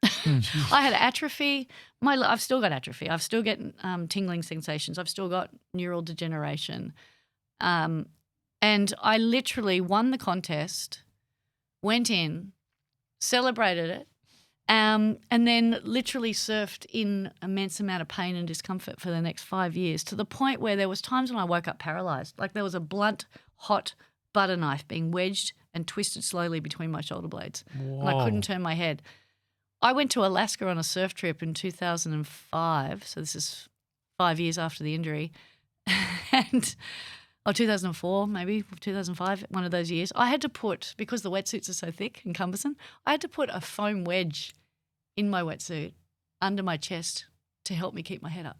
Speaker 3: I had atrophy. I've still got atrophy. I've still got tingling sensations. I've still got neural degeneration. And I literally won the contest, went in, celebrated it, and then literally surfed in immense amount of pain and discomfort for the next 5 years, to the point where there was times when I woke up paralyzed. Like there was a blunt, hot butter knife being wedged and twisted slowly between my shoulder blades.
Speaker 5: Whoa.
Speaker 3: And I couldn't turn my head. I went to Alaska on a surf trip in 2005, so this is 5 years after the injury, and 2004 maybe, 2005, one of those years. I had to put, because the wetsuits are so thick and cumbersome, I had to put a foam wedge in my wetsuit under my chest to help me keep my head up.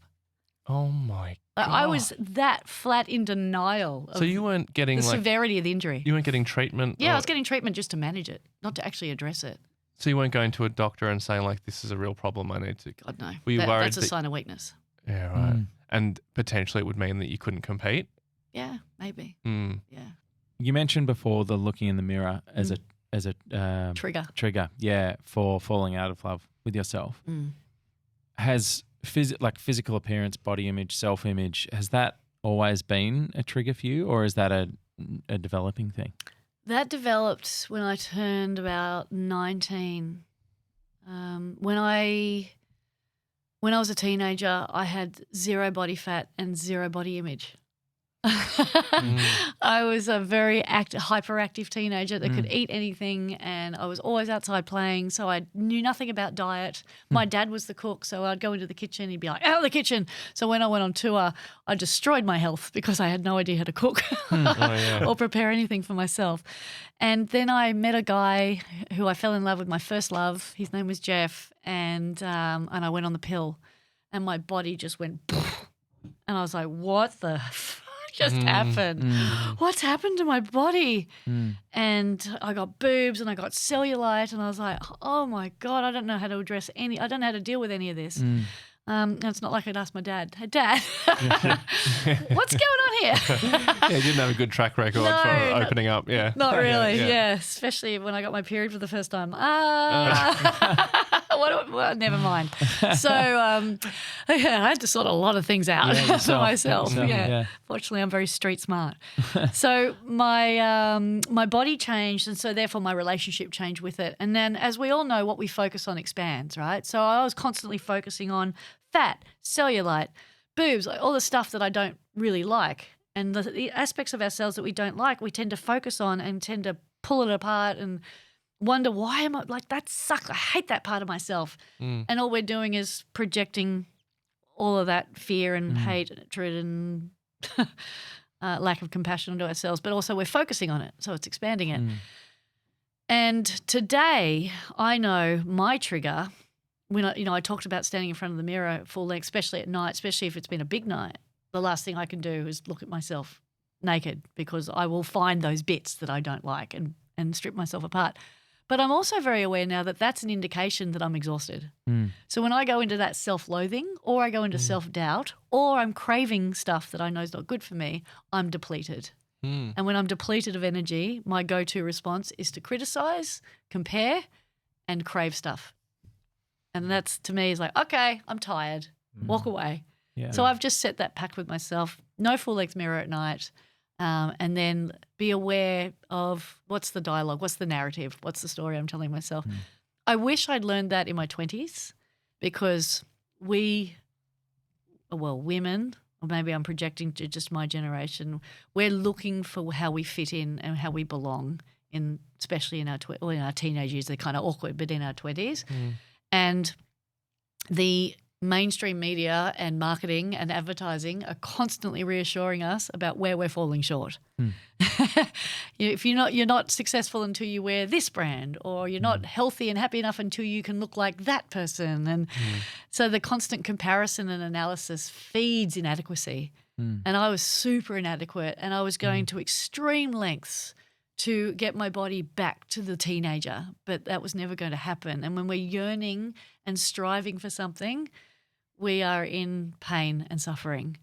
Speaker 5: Oh my
Speaker 3: Like,
Speaker 5: God.
Speaker 3: I was that flat in denial of
Speaker 5: So you weren't getting
Speaker 3: the
Speaker 5: like
Speaker 3: severity of the injury.
Speaker 5: you weren't getting treatment.
Speaker 3: Yeah,
Speaker 5: or-
Speaker 3: I was getting treatment just to manage it, not to actually address it.
Speaker 5: So you weren't going to a doctor and saying like, this is a real problem. I need to.
Speaker 3: God, no.
Speaker 5: Were you worried
Speaker 3: That's a
Speaker 5: that-
Speaker 3: sign of weakness.
Speaker 5: Yeah, right. And potentially it would mean that you couldn't compete.
Speaker 3: Yeah, maybe.
Speaker 5: Mm.
Speaker 3: Yeah.
Speaker 1: You mentioned before the looking in the mirror as a
Speaker 3: Trigger.
Speaker 1: trigger, for falling out of love with yourself.
Speaker 3: Mm.
Speaker 1: Has physical appearance, body image, self-image, has that always been a trigger for you, or is that a developing thing?
Speaker 3: That developed when I turned about 19. When I was a teenager, I had zero body fat and zero body image. I was a very hyperactive teenager that could eat anything, and I was always outside playing, so I knew nothing about diet. My dad was the cook, so I'd go into the kitchen, he'd be like, out of the kitchen. So when I went on tour, I destroyed my health because I had no idea how to cook or prepare anything for myself. And then I met a guy who I fell in love with, my first love. His name was Jeff, and I went on the pill, and my body just went, and I was like, what the just happened? What's happened to my body? And I got boobs and I got cellulite, and I was like, oh my God, I don't know how to I don't know how to deal with any of this. And it's not like I'd ask my dad, hey, Dad, what's going on here?
Speaker 5: Yeah, you didn't have a good track record for opening up. Yeah.
Speaker 3: Not really,
Speaker 5: Yeah.
Speaker 3: yeah. Especially when I got my period for the first time. Well, never mind. So, I had to sort a lot of things out for myself. Yeah. Fortunately, I'm very street smart. So my body changed, and so therefore my relationship changed with it. And then, as we all know, what we focus on expands, right? So I was constantly focusing on fat, cellulite, boobs, all the stuff that I don't really like. And the aspects of ourselves that we don't like, we tend to focus on and tend to pull it apart and wonder, why am I like, that sucks. I hate that part of myself. And all we're doing is projecting all of that fear and hatred and lack of compassion onto ourselves, but also we're focusing on it. So it's expanding it. And today I know my trigger, when I talked about standing in front of the mirror full length, especially at night, especially if it's been a big night, the last thing I can do is look at myself naked, because I will find those bits that I don't like and strip myself apart. But I'm also very aware now that that's an indication that I'm exhausted. So when I go into that self-loathing, or I go into self-doubt, or I'm craving stuff that I know is not good for me, I'm depleted. And when I'm depleted of energy, my go-to response is to criticize, compare, and crave stuff. And that's, to me, is like, okay, I'm tired. Walk away.
Speaker 1: Yeah.
Speaker 3: So I've just set that pact with myself. No full-length mirror at night. And then be aware of what's the dialogue, what's the narrative, what's the story I'm telling myself. I wish I'd learned that in my 20s, because women, or maybe I'm projecting to just my generation, we're looking for how we fit in and how we belong, especially in our in our teenage years. They're kind of awkward, but in our 20s. And the mainstream media and marketing and advertising are constantly reassuring us about where we're falling short. If you're not successful until you wear this brand, or you're not healthy and happy enough until you can look like that person. And so the constant comparison and analysis feeds inadequacy. And I was super inadequate, and I was going to extreme lengths to get my body back to the teenager, but that was never going to happen. And when we're yearning and striving for something, we are in pain and suffering,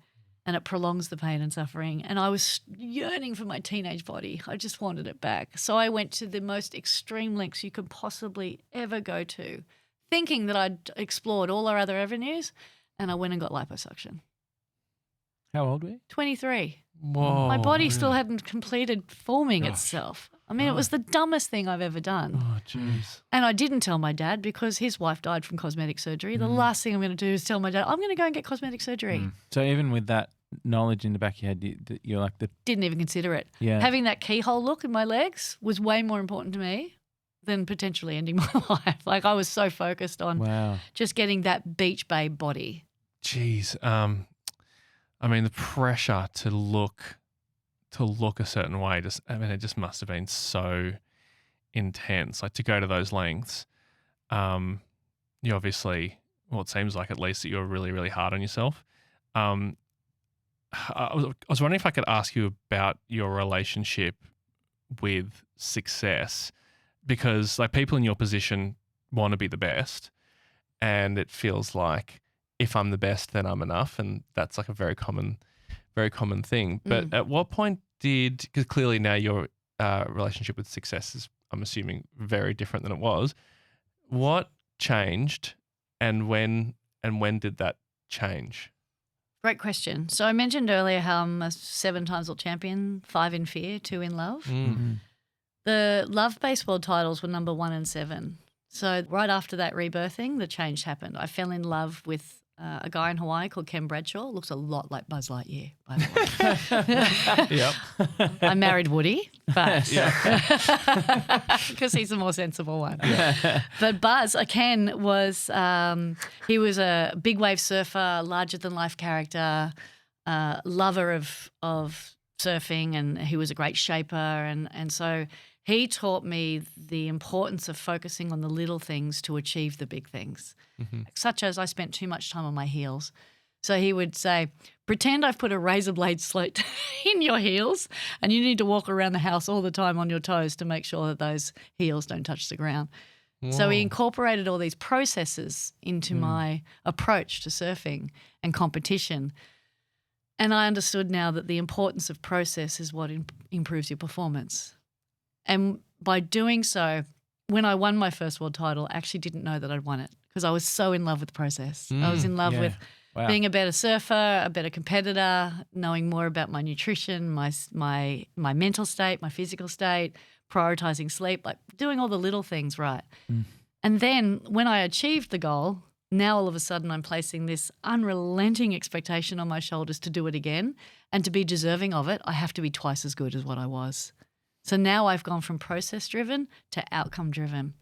Speaker 3: and it prolongs the pain and suffering. And I was yearning for my teenage body. I just wanted it back. So I went to the most extreme lengths you could possibly ever go to, thinking that I'd explored all our other avenues, and I went and got liposuction.
Speaker 1: How old were you?
Speaker 3: 23.
Speaker 5: Whoa.
Speaker 3: My body still hadn't completed forming itself. I mean, it was the dumbest thing I've ever done.
Speaker 5: Oh, jeez.
Speaker 3: And I didn't tell my dad because his wife died from cosmetic surgery. The last thing I'm going to do is tell my dad, I'm going to go and get cosmetic surgery.
Speaker 1: So even with that knowledge in the back of your head, you're like
Speaker 3: Didn't even consider it.
Speaker 1: yeah.
Speaker 3: Having that keyhole look in my legs was way more important to me than potentially ending my life. Like, I was so focused on
Speaker 1: Wow.
Speaker 3: just getting that beach babe body.
Speaker 5: Jeez. I mean, the pressure to look a certain way, it just must have been so intense. Like, to go to those lengths, you obviously, well, it seems like at least that you're really, really hard on yourself. I was wondering if I could ask you about your relationship with success, because like people in your position want to be the best, and it feels like if I'm the best, then I'm enough, and that's like a very common thing. But at what point because clearly now your relationship with success is, I'm assuming, very different than it was. What changed, and when did that change?
Speaker 3: Great question. So I mentioned earlier how I'm a 7 times world champion, 5 in fear, 2 in love. The love-based world titles were number 1 and 7. So right after that rebirthing, the change happened. I fell in love with a guy in Hawaii called Ken Bradshaw. Looks a lot like Buzz Lightyear, by the way.
Speaker 5: Yep.
Speaker 3: I married Woody, but because he's the more sensible one. But Buzz, Ken, was he was a big wave surfer, larger than life character, lover of surfing, and he was a great shaper, and so he taught me the importance of focusing on the little things to achieve the big things, such as I spent too much time on my heels. So he would say, pretend I've put a razor blade slit in your heels, and you need to walk around the house all the time on your toes to make sure that those heels don't touch the ground. So he incorporated all these processes into my approach to surfing and competition. And I understood now that the importance of process is what improves your performance. And by doing so, when I won my first world title, I actually didn't know that I'd won it because I was so in love with the process. I was in love with being a better surfer, a better competitor, knowing more about my nutrition, my mental state, my physical state, prioritizing sleep, like doing all the little things right. And then when I achieved the goal, now all of a sudden I'm placing this unrelenting expectation on my shoulders to do it again, and to be deserving of it, I have to be twice as good as what I was. So now I've gone from process-driven to outcome-driven.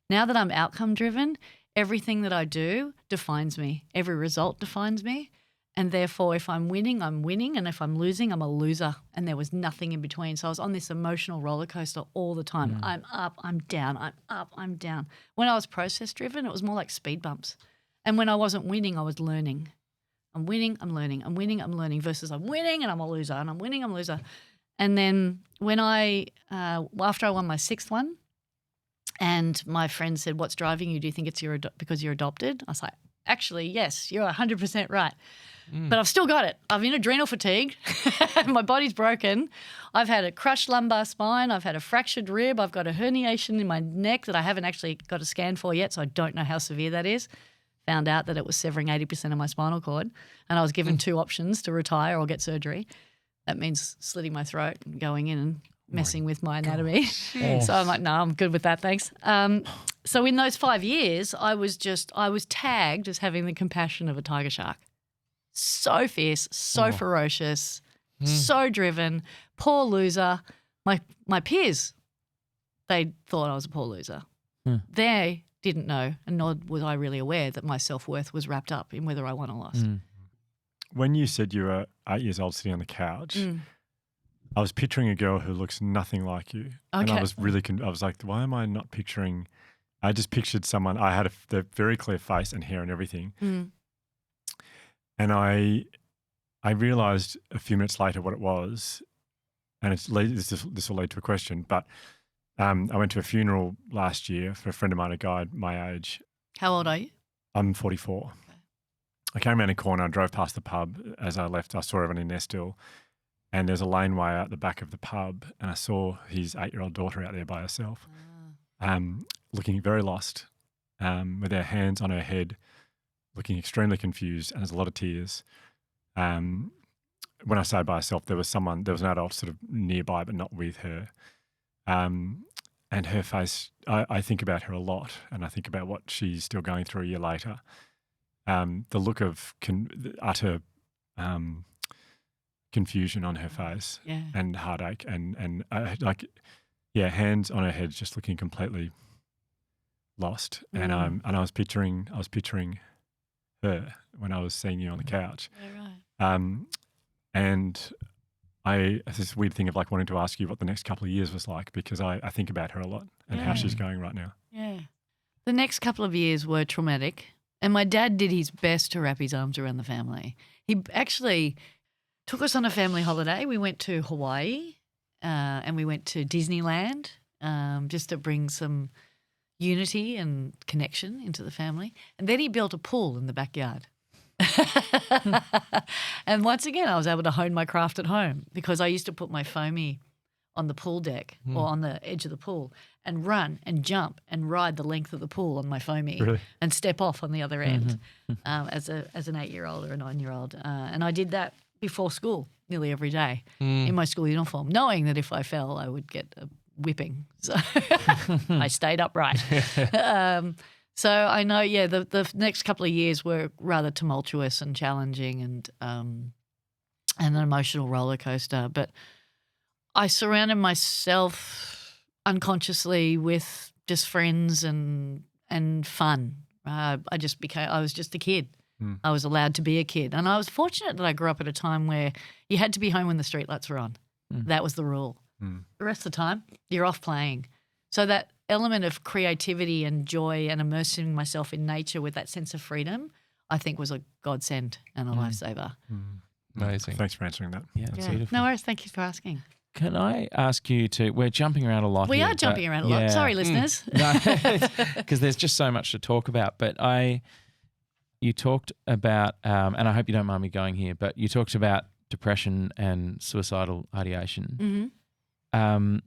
Speaker 3: Now that I'm outcome-driven, everything that I do defines me. Every result defines me. And therefore, if I'm winning, I'm winning. And if I'm losing, I'm a loser. And there was nothing in between. So I was on this emotional roller coaster all the time. I'm up, I'm down, I'm up, I'm down. When I was process-driven, it was more like speed bumps. And when I wasn't winning, I was learning. I'm winning, I'm learning. I'm winning, I'm learning. Versus I'm winning and I'm a loser. And I'm winning, I'm a loser. And then when after I won my 6th one, and my friend said, what's driving you? Do you think it's because you're adopted? I was like, actually, yes, you're 100% right. But I've still got it. I'm in adrenal fatigue. My body's broken. I've had a crushed lumbar spine. I've had a fractured rib. I've got a herniation in my neck that I haven't actually got a scan for yet, so I don't know how severe that is. Found out that it was severing 80% of my spinal cord, and I was given 2 options to retire or get surgery. That means slitting my throat and going in and messing with my anatomy. So I'm like, no, I'm good with that, thanks. So in those 5 years, I was tagged as having the compassion of a tiger shark. So fierce, so ferocious, so driven, poor loser. My peers, they thought I was a poor loser. They didn't know, and nor was I really aware that my self-worth was wrapped up in whether I won or lost.
Speaker 2: When you said you were 8 years old sitting on the couch,
Speaker 3: Mm.
Speaker 2: I was picturing a girl who looks nothing like you. And I
Speaker 3: Okay.
Speaker 2: was really, I was like, why am I not picturing? I just pictured someone, I had the very clear face and hair and everything.
Speaker 3: Mm.
Speaker 2: And I realized a few minutes later what it was. And this will lead to a question. But I went to a funeral last year for a friend of mine, a guy my age.
Speaker 3: How old are you?
Speaker 2: I'm 44. I came around a corner, I drove past the pub. As I left, I saw everyone in there still. And there's a laneway out the back of the pub, and I saw his 8-year-old daughter out there by herself, looking very lost, with her hands on her head, looking extremely confused, and there's a lot of tears. When I say by herself, there was an adult sort of nearby, but not with her. And her face, I think about her a lot, and I think about what she's still going through a year later. The look of utter confusion on her face
Speaker 3: Yeah.
Speaker 2: and heartache and hands on her head, just looking completely lost. And I was picturing her when I was seeing you on the couch.
Speaker 3: Yeah, right.
Speaker 2: And I this weird thing of like wanting to ask you what the next couple of years was like, because I think about her a lot and how she's going right now.
Speaker 3: Yeah. The next couple of years were traumatic, and my dad did his best to wrap his arms around the family. He actually took us on a family holiday. We went to Hawaii and we went to Disneyland just to bring some unity and connection into the family. And then he built a pool in the backyard. And once again, I was able to hone my craft at home because I used to put my foamy on the pool deck or on the edge of the pool and run and jump and ride the length of the pool on my foamy
Speaker 2: Really?
Speaker 3: and step off on the other end as an 8-year-old or a 9-year-old. And I did that before school nearly every day in my school uniform, knowing that if I fell, I would get a whipping. So I stayed upright. So I know, the next couple of years were rather tumultuous and challenging and an emotional roller coaster. But I surrounded myself unconsciously with just friends and fun. I was just a kid. I was allowed to be a kid. And I was fortunate that I grew up at a time where you had to be home when the streetlights were on. That was the rule. The rest of the time, you're off playing. So that element of creativity and joy and immersing myself in nature with that sense of freedom, I think was a godsend and a lifesaver.
Speaker 5: Amazing.
Speaker 2: Thanks for answering that.
Speaker 1: Yeah, it's beautiful.
Speaker 3: No worries. Thank you for asking.
Speaker 1: Can I ask you to? We're jumping around a lot.
Speaker 3: We
Speaker 1: here,
Speaker 3: are jumping
Speaker 1: but-
Speaker 3: around a lot.
Speaker 1: yeah.
Speaker 3: Sorry, listeners.
Speaker 1: No, because there's just so much to talk about. But you talked about, and I hope you don't mind me going here, but you talked about depression and suicidal ideation.
Speaker 3: Mm-hmm.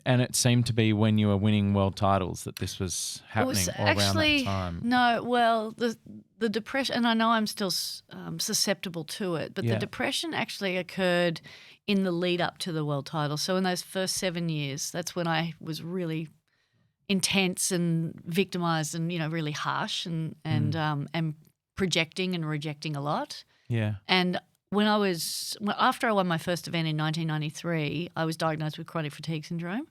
Speaker 1: And it seemed to be when you were winning world titles that this was happening
Speaker 3: was
Speaker 1: all around
Speaker 3: actually
Speaker 1: that time.
Speaker 3: No, well, the depression, and I know I'm still susceptible to it, but
Speaker 1: Yeah.
Speaker 3: the depression actually occurred in the lead up to the world title. So in those first 7 years, that's when I was really intense and victimized and really harsh and projecting and rejecting a lot.
Speaker 1: Yeah.
Speaker 3: And after I won my first event in 1993, I was diagnosed with chronic fatigue syndrome.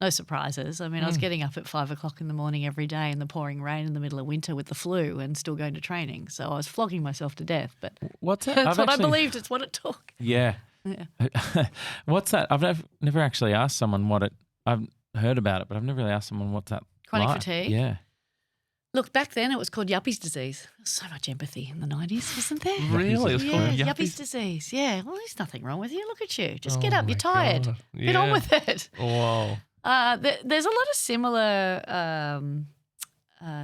Speaker 3: No surprises. I mean, I was getting up at 5 o'clock in the morning every day in the pouring rain in the middle of winter with the flu and still going to training. So I was flogging myself to death. But
Speaker 1: What's that?
Speaker 3: that's what I believed. It's what it took.
Speaker 1: Yeah.
Speaker 3: Yeah.
Speaker 1: What's that? I've never actually asked someone what it. I've heard about it, but I've never really asked someone what's that.
Speaker 3: Chronic
Speaker 1: like.
Speaker 3: fatigue?
Speaker 1: Yeah.
Speaker 3: Look, back then it was called Yuppie's disease. There was so much empathy in the 90s, wasn't there?
Speaker 5: Really? It's called
Speaker 3: Yeah,
Speaker 5: Yuppie's?
Speaker 3: Yuppie's disease. Yeah. Well, there's nothing wrong with you. Look at you. Just get
Speaker 5: Oh
Speaker 3: up. You're
Speaker 5: my
Speaker 3: tired.
Speaker 5: God.
Speaker 3: Get on
Speaker 5: Yeah.
Speaker 3: with it.
Speaker 5: Whoa.
Speaker 3: There's a lot of similar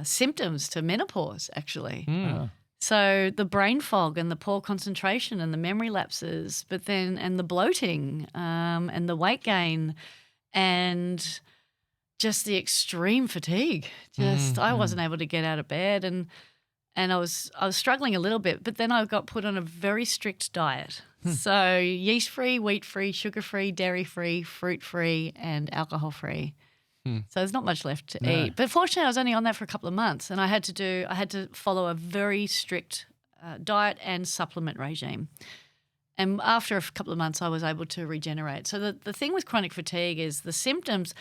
Speaker 3: symptoms to menopause, actually.
Speaker 1: Oh.
Speaker 3: So the brain fog and the poor concentration and the memory lapses, and the bloating and the weight gain and just the extreme fatigue. I wasn't able to get out of bed and I was struggling a little bit, but then I got put on a very strict diet. So yeast-free, wheat-free, sugar-free, dairy-free, fruit-free, and alcohol-free. So there's not much left to eat. But fortunately, I was only on that for a couple of months, and I had to follow a very strict diet and supplement regime. And after a couple of months, I was able to regenerate. So the thing with chronic fatigue is the symptoms.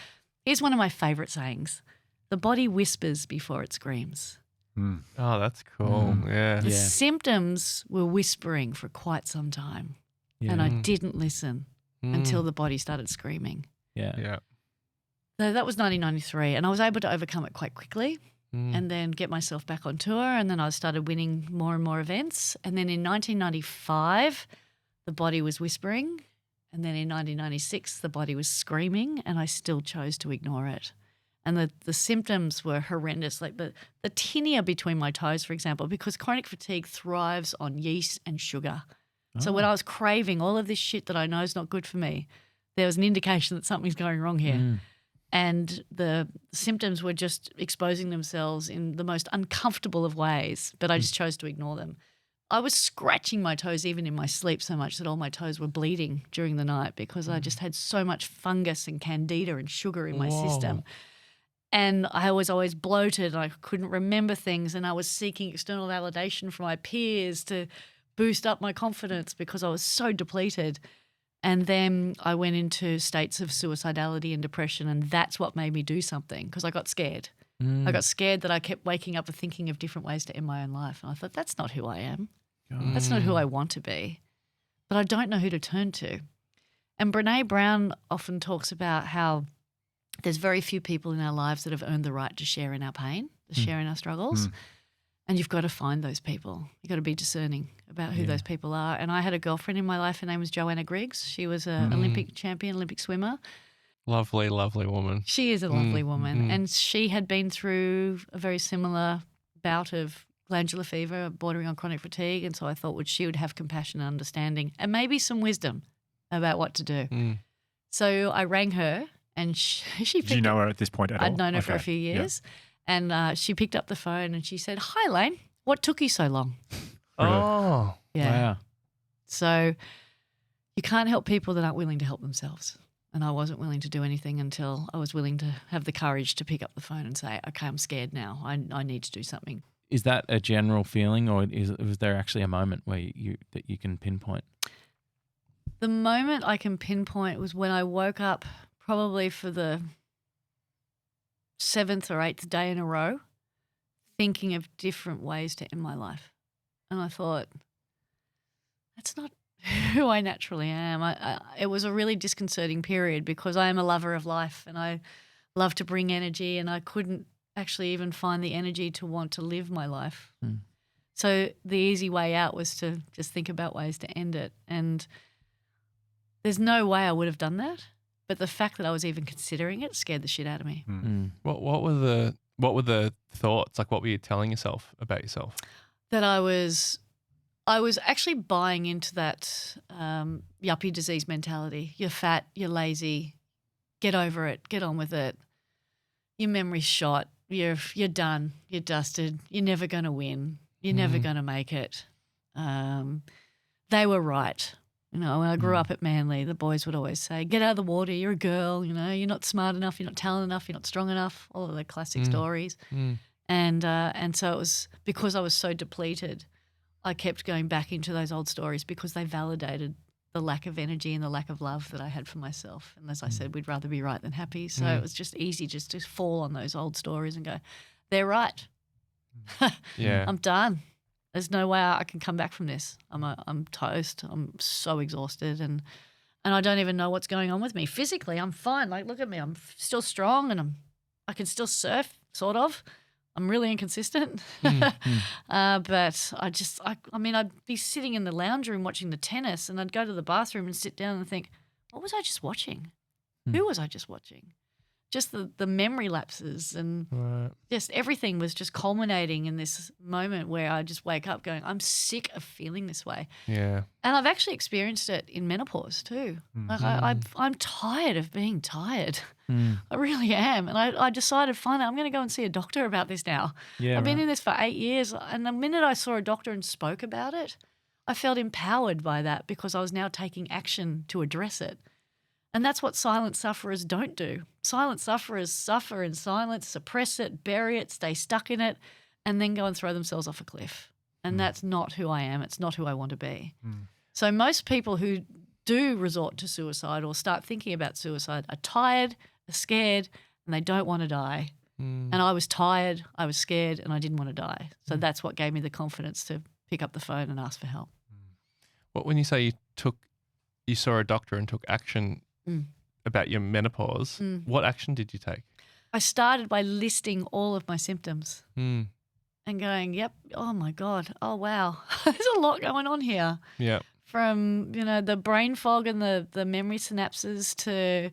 Speaker 3: Here's one of my favourite sayings. The body whispers before it screams.
Speaker 5: Oh, that's cool. Yeah.
Speaker 3: The symptoms were whispering for quite some time, and I didn't listen until the body started screaming.
Speaker 1: Yeah.
Speaker 5: Yeah.
Speaker 3: So that was 1993, and I was able to overcome it quite quickly and then get myself back on tour, and then I started winning more and more events. And then in 1995, the body was whispering, and then in 1996, the body was screaming, and I still chose to ignore it. And the symptoms were horrendous, like the tinea between my toes, for example, because chronic fatigue thrives on yeast and sugar. So when I was craving all of this shit that I know is not good for me, there was an indication that something's going wrong here. And the symptoms were just exposing themselves in the most uncomfortable of ways, but I just chose to ignore them. I was scratching my toes even in my sleep so much that all my toes were bleeding during the night because I just had so much fungus and candida and sugar in my system. And I was always bloated and I couldn't remember things, and I was seeking external validation from my peers to boost up my confidence because I was so depleted. And then I went into states of suicidality and depression, and that's what made me do something because I got scared. I got scared that I kept waking up and thinking of different ways to end my own life. And I thought, that's not who I am. That's not who I want to be. But I don't know who to turn to. And Brené Brown often talks about how there's very few people in our lives that have earned the right to share in our pain, to share in our struggles. And you've got to find those people. You've got to be discerning about who those people are. And I had a girlfriend in my life. Her name was Joanna Griggs. She was an Olympic champion, Olympic swimmer.
Speaker 5: Lovely, lovely woman.
Speaker 3: She is a lovely woman. And she had been through a very similar bout of glandular fever, bordering on chronic fatigue. And so I thought she would have compassion and understanding and maybe some wisdom about what to do. So I rang her. And she
Speaker 2: Do you know her at this point at all?
Speaker 3: I'd known her for a few years. And she picked up the phone and she said, "Hi, Lane. What took you so long?"
Speaker 5: Oh.
Speaker 3: Yeah.
Speaker 1: Wow.
Speaker 3: So you can't help people that aren't willing to help themselves. And I wasn't willing to do anything until I was willing to have the courage to pick up the phone and say, okay, I'm scared now. I need to do something.
Speaker 1: Is that a general feeling, or was there actually a moment where that you can pinpoint?
Speaker 3: The moment I can pinpoint was when I woke up probably for the 7th or 8th day in a row, thinking of different ways to end my life. And I thought, that's not who I naturally am. It was a really disconcerting period because I am a lover of life and I love to bring energy, and I couldn't actually even find the energy to want to live my life. So the easy way out was to just think about ways to end it. And there's no way I would have done that. But the fact that I was even considering it scared the shit out of me.
Speaker 5: What were the thoughts? Like, what were you telling yourself about yourself?
Speaker 3: That I was actually buying into that yuppie disease mentality. You're fat, you're lazy, get over it, get on with it. Your memory's shot, you're done, you're dusted, you're never going to win, you're never going to make it. They were right. You know, when I grew up at Manly, the boys would always say, "Get out of the water, you're a girl, you know, you're not smart enough, you're not talented enough, you're not strong enough," all of the classic stories. And so it was because I was so depleted, I kept going back into those old stories because they validated the lack of energy and the lack of love that I had for myself. And as I said, we'd rather be right than happy. So it was just easy just to fall on those old stories and go, they're right.
Speaker 5: Yeah.
Speaker 3: I'm done. There's no way I can come back from this. I'm toast. I'm so exhausted and I don't even know what's going on with me. Physically, I'm fine. Like, look at me. I'm still strong and I can still surf, sort of. I'm really inconsistent. But I'd be sitting in the lounge room watching the tennis and I'd go to the bathroom and sit down and think, what was I just watching? Who was I just watching? Just the memory lapses and just everything was just culminating in this moment where I just wake up going, I'm sick of feeling this way.
Speaker 5: Yeah.
Speaker 3: And I've actually experienced it in menopause too. Like I'm tired of being tired. I really am. And I decided finally I'm going to go and see a doctor about this now.
Speaker 1: Yeah,
Speaker 3: I've been in this for 8 years. And the minute I saw a doctor and spoke about it, I felt empowered by that because I was now taking action to address it. And that's what silent sufferers don't do. Silent sufferers suffer in silence, suppress it, bury it, stay stuck in it, and then go and throw themselves off a cliff. And that's not who I am. It's not who I want to be. So most people who do resort to suicide or start thinking about suicide are tired, are scared, and they don't want to die.
Speaker 5: Mm.
Speaker 3: And I was tired, I was scared, and I didn't want to die. So that's what gave me the confidence to pick up the phone and ask for help.
Speaker 5: What when you say you saw a doctor and took action
Speaker 3: Mm.
Speaker 5: about your menopause, what action did you take?
Speaker 3: I started by listing all of my symptoms
Speaker 5: Mm.
Speaker 3: and going, yep, oh my God, oh wow, there's a lot going on here.
Speaker 5: Yeah.
Speaker 3: From, the brain fog and the memory synapses to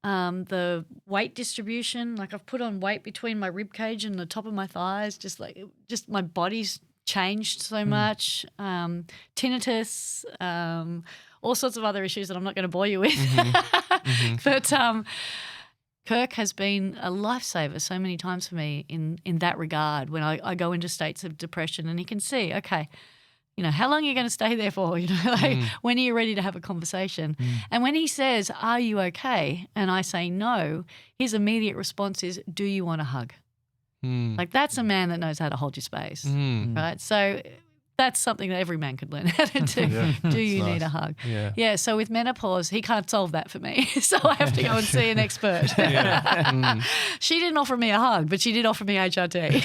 Speaker 3: the weight distribution. Like I've put on weight between my rib cage and the top of my thighs, just my body's changed so much. Tinnitus, all sorts of other issues that I'm not going to bore you with. But Kirk has been a lifesaver so many times for me in that regard when I go into states of depression, and he can see, okay, how long are you going to stay there for? When are you ready to have a conversation? And when he says, are you okay? And I say no, his immediate response is, do you want a hug? Like that's a man that knows how to hold your space, right? So that's something that every man could learn how to do. Do you need a hug?
Speaker 5: Yeah.
Speaker 3: So with menopause, he can't solve that for me. So I have to go and see an expert. She didn't offer me a hug, but she did offer me HRT.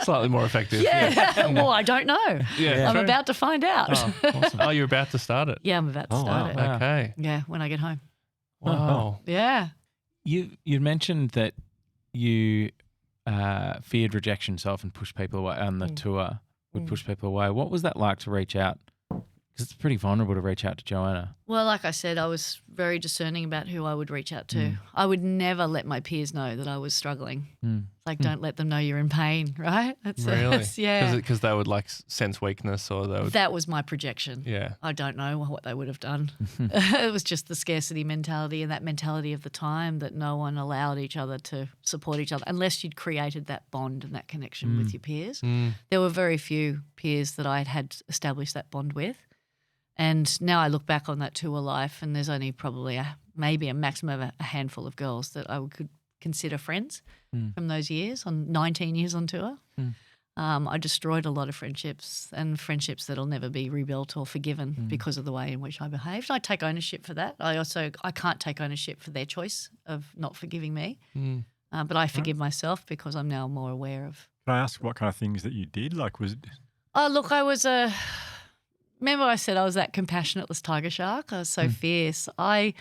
Speaker 5: Slightly more effective.
Speaker 3: Yeah. Well, I don't know.
Speaker 5: Yeah.
Speaker 3: I'm
Speaker 5: True.
Speaker 3: about to find out.
Speaker 5: Oh, awesome. Oh, you're about to start it.
Speaker 3: Yeah, I'm about to
Speaker 2: Oh,
Speaker 3: start
Speaker 2: wow.
Speaker 3: it.
Speaker 5: Okay.
Speaker 3: Yeah, when I get home.
Speaker 5: Wow.
Speaker 3: Yeah.
Speaker 1: You mentioned that you feared rejection so often pushed people away on the tour, would push people away. What was that like to reach out? Because it's pretty vulnerable to reach out to Joanna.
Speaker 3: Well, like I said, I was very discerning about who I would reach out to. I would never let my peers know that I was struggling. Like, don't let them know you're in pain, right?
Speaker 5: Really?
Speaker 3: Yeah.
Speaker 5: Because they would sense weakness, or they would.
Speaker 3: That was my projection.
Speaker 5: Yeah.
Speaker 3: I don't know what they would have done. It was just the scarcity mentality and that mentality of the time that no one allowed each other to support each other unless you'd created that bond and that connection with your peers. There were very few peers that I had established that bond with. And now I look back on that tour life, and there's only probably maybe a maximum of a handful of girls that I could consider friends from those years, on 19 years on tour. I destroyed a lot of friendships, and friendships that'll never be rebuilt or forgiven because of the way in which I behaved. I take ownership for that. I can't take ownership for their choice of not forgiving me, but I forgive myself because I'm now more aware of.
Speaker 2: Can I ask what kind of things that you did? Like, was it?
Speaker 3: Oh, look, remember I said I was that compassionateless tiger shark? I was so fierce. I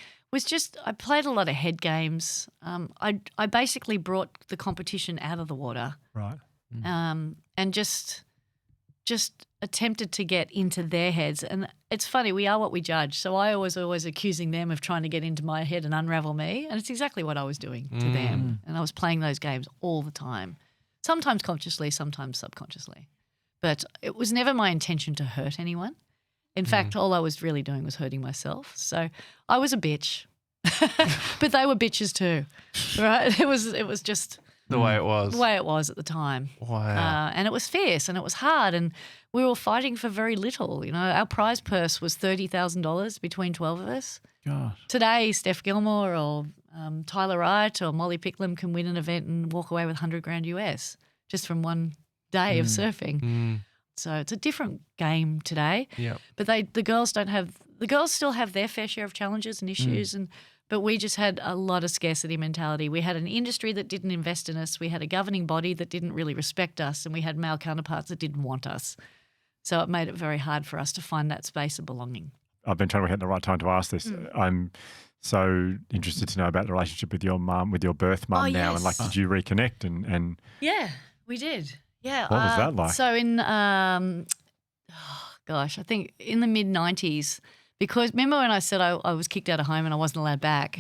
Speaker 3: played a lot of head games. I basically brought the competition out of the water.
Speaker 2: Right.
Speaker 3: And just attempted to get into their heads. And it's funny, we are what we judge. So I was always accusing them of trying to get into my head and unravel me. And it's exactly what I was doing to them. And I was playing those games all the time, sometimes consciously, sometimes subconsciously. But it was never my intention to hurt anyone. In fact, all I was really doing was hurting myself. So I was a bitch, but they were bitches too, right? It was just
Speaker 5: the way it was.
Speaker 3: the way it was at the time.
Speaker 5: Wow.
Speaker 3: And it was fierce and it was hard, and we were fighting for very little. Our prize purse was $30,000 between 12 of us.
Speaker 1: Gosh.
Speaker 3: Today, Steph Gilmore or Tyler Wright or Molly Picklum can win an event and walk away with $100,000 US just from one day of surfing. So it's a different game today.
Speaker 5: Yeah.
Speaker 3: But the girls still have their fair share of challenges and issues, but we just had a lot of scarcity mentality. We had an industry that didn't invest in us. We had a governing body that didn't really respect us, and we had male counterparts that didn't want us. So it made it very hard for us to find that space of belonging.
Speaker 2: I've been trying to work out the right time to ask this. I'm so interested to know about the relationship with your mum, with your birth mum now, and
Speaker 3: yes.
Speaker 2: did you reconnect and
Speaker 3: Yeah, we did. Yeah.
Speaker 2: What was that like?
Speaker 3: So in, I think in the mid-90s, because remember when I said I was kicked out of home and I wasn't allowed back,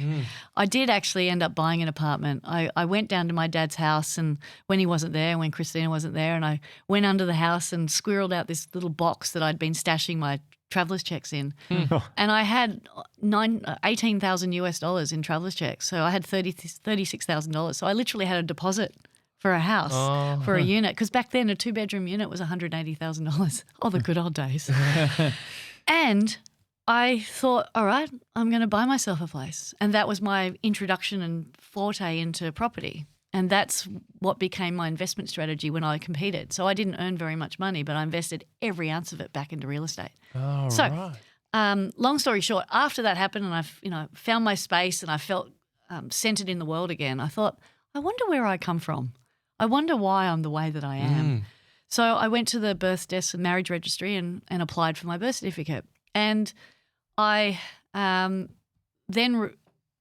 Speaker 3: I did actually end up buying an apartment. I went down to my dad's house, and when he wasn't there, when Christina wasn't there, and I went under the house and squirreled out this little box that I'd been stashing my traveller's checks in. And I had $18,000 US in traveller's checks. So I had $36,000. So I literally had a deposit for a house, for a unit. Because back then a 2-bedroom unit was $180,000. Oh, the good old days. And I thought, all right, I'm going to buy myself a place. And that was my introduction and forte into property. And that's what became my investment strategy when I competed. So I didn't earn very much money, but I invested every ounce of it back into real estate.
Speaker 5: Oh,
Speaker 3: So,
Speaker 5: right.
Speaker 3: long story short, after that happened and I found my space and I felt centered in the world again, I thought I wonder where I come from. I wonder why I'm the way that I am. So I went to the birth desk and marriage registry and applied for my birth certificate. And I then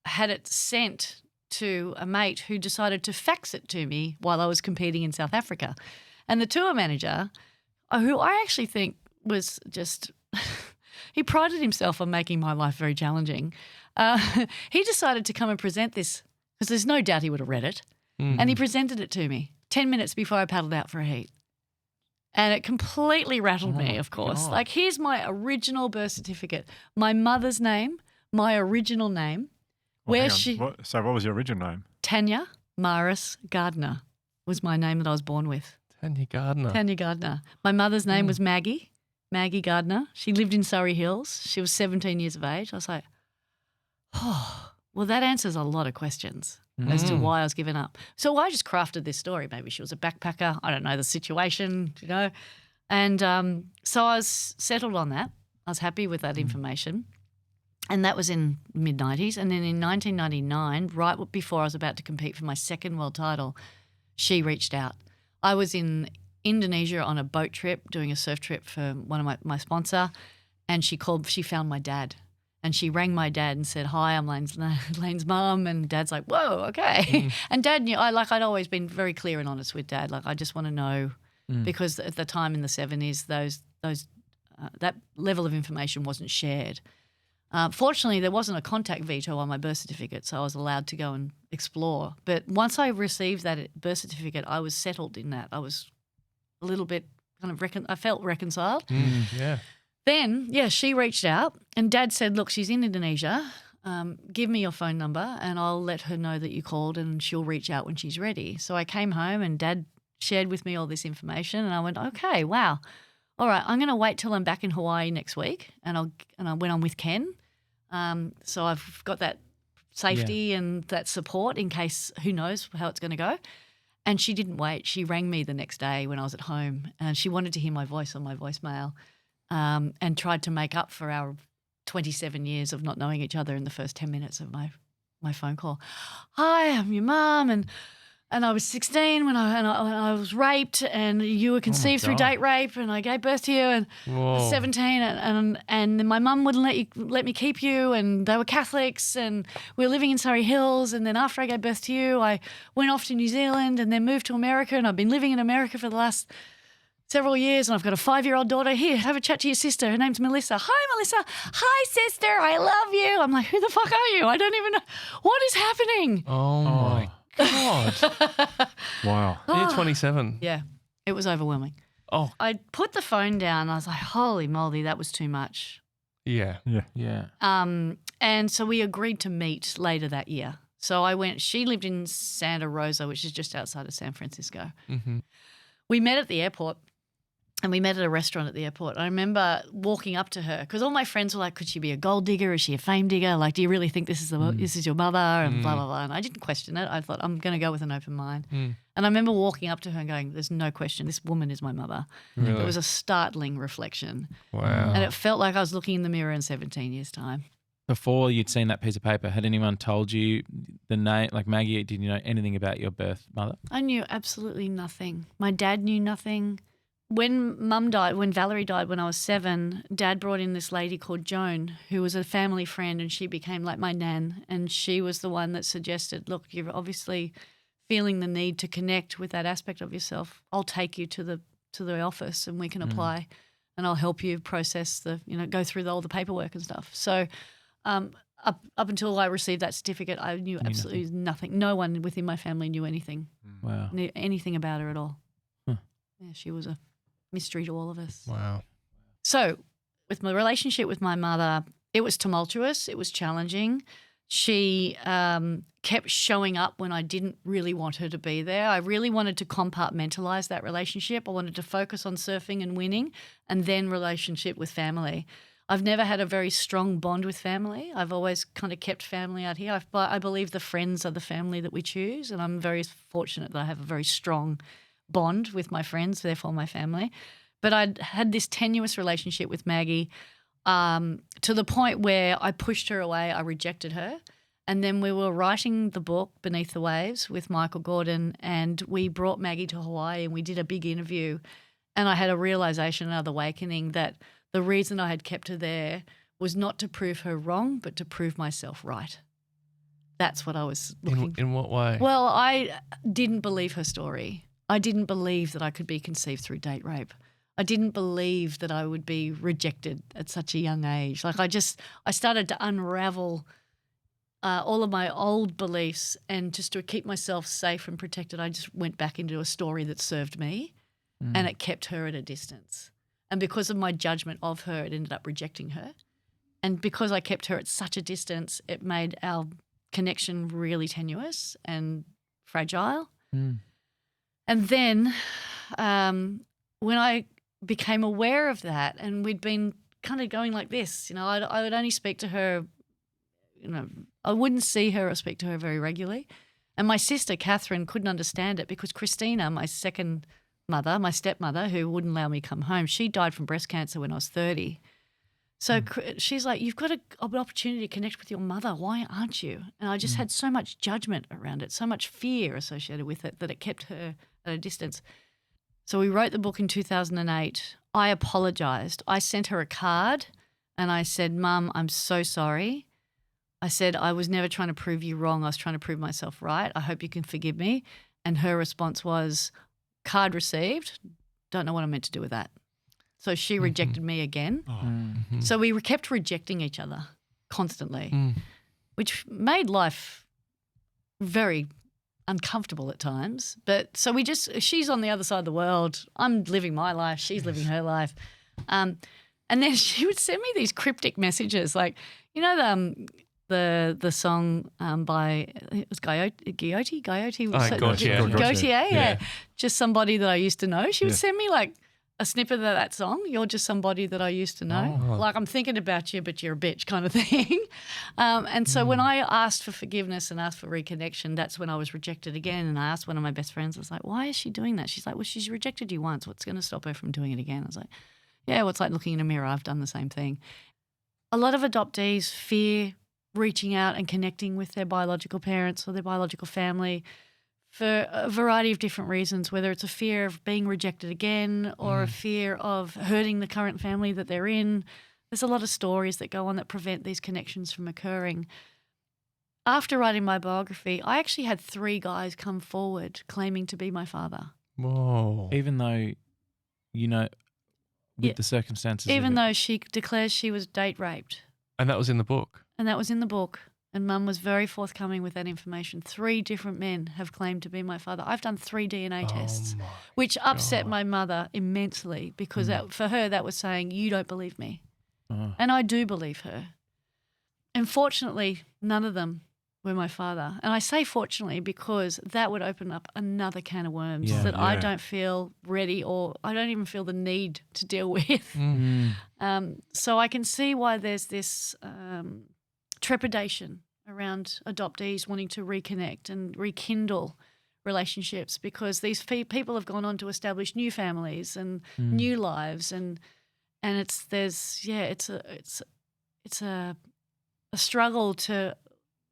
Speaker 3: had it sent to a mate who decided to fax it to me while I was competing in South Africa. And the tour manager, who I actually think was just, he prided himself on making my life very challenging. He decided to come and present this because there's no doubt he would have read it. And he presented it to me 10 minutes before I paddled out for a heat. And it completely rattled me, of course.
Speaker 2: God.
Speaker 3: Like, here's my original birth certificate, my mother's name, my original name,
Speaker 2: Well, hang on. So what was your original name?
Speaker 3: Tanya Maris Gardner was my name that I was born with.
Speaker 5: Tanya Gardner.
Speaker 3: Tanya Gardner. My mother's name was Maggie Gardner. She lived in Surrey Hills. She was 17 years of age. I was like, oh, well, that answers a lot of questions as to why I was given up. So I just crafted this story. Maybe she was a backpacker. I don't know the situation, you know. And so I was settled on that. I was happy with that information. And that was in mid-90s. And then in 1999, right before I was about to compete for my second world title, she reached out. I was in Indonesia on a boat trip, doing a surf trip for one of my sponsor, and she found my dad. And she rang my dad and said, hi, I'm Lane's mum. And Dad's like, whoa, okay. And Dad knew, I'd always been very clear and honest with Dad. Like, I just want to know, because at the time in the 70s, that level of information wasn't shared. Fortunately, there wasn't a contact veto on my birth certificate, so I was allowed to go and explore. But once I received that birth certificate, I was settled in that. I was a little bit kind of I felt reconciled.
Speaker 5: Yeah.
Speaker 3: Then, she reached out and Dad said, look, she's in Indonesia. Give me your phone number and I'll let her know that you called and she'll reach out when she's ready. So I came home and Dad shared with me all this information and I went, okay, wow. All right, I'm going to wait till I'm back in Hawaii next week and I went on with Ken. So I've got that safety and that support in case who knows how it's going to go. And she didn't wait. She rang me the next day when I was at home and she wanted to hear my voice on my voicemail. And tried to make up for our 27 years of not knowing each other in the first 10 minutes of my phone call. Hi, I'm your mum, and I was 16 when I was raped, and you were conceived through date rape, and I gave birth to you, and I was 17, and my mum wouldn't let me keep you, and they were Catholics, and we were living in Surrey Hills, and then after I gave birth to you, I went off to New Zealand, and then moved to America, and I've been living in America for the last several years, and I've got a 5-year-old daughter. Here, have a chat to your sister. Her name's Melissa. Hi, Melissa. Hi, sister. I love you. I'm like, who the fuck are you? I don't even know. What is happening?
Speaker 5: Oh my God.
Speaker 2: Wow.
Speaker 5: You're 27.
Speaker 3: Yeah, it was overwhelming.
Speaker 5: Oh,
Speaker 3: I put the phone down. I was like, holy moly, that was too much.
Speaker 5: yeah.
Speaker 1: Yeah.
Speaker 3: And so we agreed to meet later that year. So I went, she lived in Santa Rosa, which is just outside of San Francisco.
Speaker 5: Mm-hmm.
Speaker 3: We met at the airport. And we met at a restaurant at the airport. I remember walking up to her because all my friends were like, could she be a gold digger? Is she a fame digger? Like, do you really think this is your mother? And blah, blah, blah. And I didn't question it. I thought, I'm going to go with an open mind. And I remember walking up to her and going, there's no question. This woman is my mother.
Speaker 5: Really?
Speaker 3: It was a startling reflection.
Speaker 5: Wow.
Speaker 3: And it felt like I was looking in the mirror in 17 years' time.
Speaker 1: Before you'd seen that piece of paper, had anyone told you the name, like Maggie, did you know anything about your birth mother?
Speaker 3: I knew absolutely nothing. My dad knew nothing. When Valerie died when I was 7, Dad brought in this lady called Joan, who was a family friend, and she became like my nan. And she was the one that suggested, look, you're obviously feeling the need to connect with that aspect of yourself. I'll take you to the office and we can apply and I'll help you process go through all the paperwork and stuff. So up until I received that certificate, I knew absolutely nothing. No one within my family knew anything.
Speaker 1: Wow.
Speaker 3: Knew anything about her at all.
Speaker 1: Huh.
Speaker 3: Yeah, she was a mystery to all of us.
Speaker 5: Wow.
Speaker 3: So with my relationship with my mother, it was tumultuous. It was challenging. She kept showing up when I didn't really want her to be there. I really wanted to compartmentalize that relationship. I wanted to focus on surfing and winning and then relationship with family. I've never had a very strong bond with family. I've always kind of kept family out here. I believe the friends are the family that we choose, and I'm very fortunate that I have a very strong bond with my friends, therefore my family. But I'd had this tenuous relationship with Maggie to the point where I pushed her away. I rejected her. And then we were writing the book Beneath the Waves with Michael Gordon, and we brought Maggie to Hawaii and we did a big interview. And I had a realization, another awakening, that the reason I had kept her there was not to prove her wrong, but to prove myself right. That's what I was looking for.
Speaker 5: In what way?
Speaker 3: Well, I didn't believe her story. I didn't believe that I could be conceived through date rape. I didn't believe that I would be rejected at such a young age. Like I started to unravel all of my old beliefs, and just to keep myself safe and protected, I just went back into a story that served me, and it kept her at a distance. And because of my judgment of her, it ended up rejecting her. And because I kept her at such a distance, it made our connection really tenuous and fragile. And then when I became aware of that, and we'd been kind of going like this, I would only speak to her, I wouldn't see her or speak to her very regularly. And my sister, Catherine, couldn't understand it because Christina, my second mother, my stepmother, who wouldn't allow me to come home, she died from breast cancer when I was 30. So she's like, you've got an opportunity to connect with your mother. Why aren't you? And I just had so much judgment around it, so much fear associated with it, that it kept her at a distance. So we wrote the book in 2008. I apologised. I sent her a card and I said, Mum, I'm so sorry. I said, I was never trying to prove you wrong. I was trying to prove myself right. I hope you can forgive me. And her response was, card received. Don't know what I'm meant to do with that. So she rejected me again. So we kept rejecting each other constantly, which made life very uncomfortable at times. But so she's on the other side of the world. I'm living my life. She's living her life. And then she would send me these cryptic messages like, the song by, it was Gautier? Gautier, yeah. Just somebody that I used to know. She would send me like a snippet of that song. You're just somebody that I used to know. Like, I'm thinking about you, but you're a bitch kind of thing. And so when I asked for forgiveness and asked for reconnection, that's when I was rejected again. And I asked one of my best friends, I was like, why is she doing that? She's like, well, she's rejected you once. What's going to stop her from doing it again? I was like, yeah, well, it's like looking in a mirror. I've done the same thing. A lot of adoptees fear reaching out and connecting with their biological parents or their biological family for a variety of different reasons, whether it's a fear of being rejected again or a fear of hurting the current family that they're in. There's a lot of stories that go on that prevent these connections from occurring. After writing my biography, I actually had 3 guys come forward claiming to be my father.
Speaker 5: Whoa.
Speaker 1: Even though, with the circumstances.
Speaker 3: Even though she declares she was date raped.
Speaker 5: And that was in the book?
Speaker 3: And that was in the book. And Mum was very forthcoming with that information. 3 different men have claimed to be my father. I've done 3 DNA tests, which upset my mother immensely because for her that was saying, you don't believe me. And I do believe her. And fortunately, none of them were my father. And I say fortunately because that would open up another can of worms that I don't feel ready, or I don't even feel the need to deal with. So I can see why there's this trepidation around adoptees wanting to reconnect and rekindle relationships, because these people have gone on to establish new families and new lives, and it's a struggle to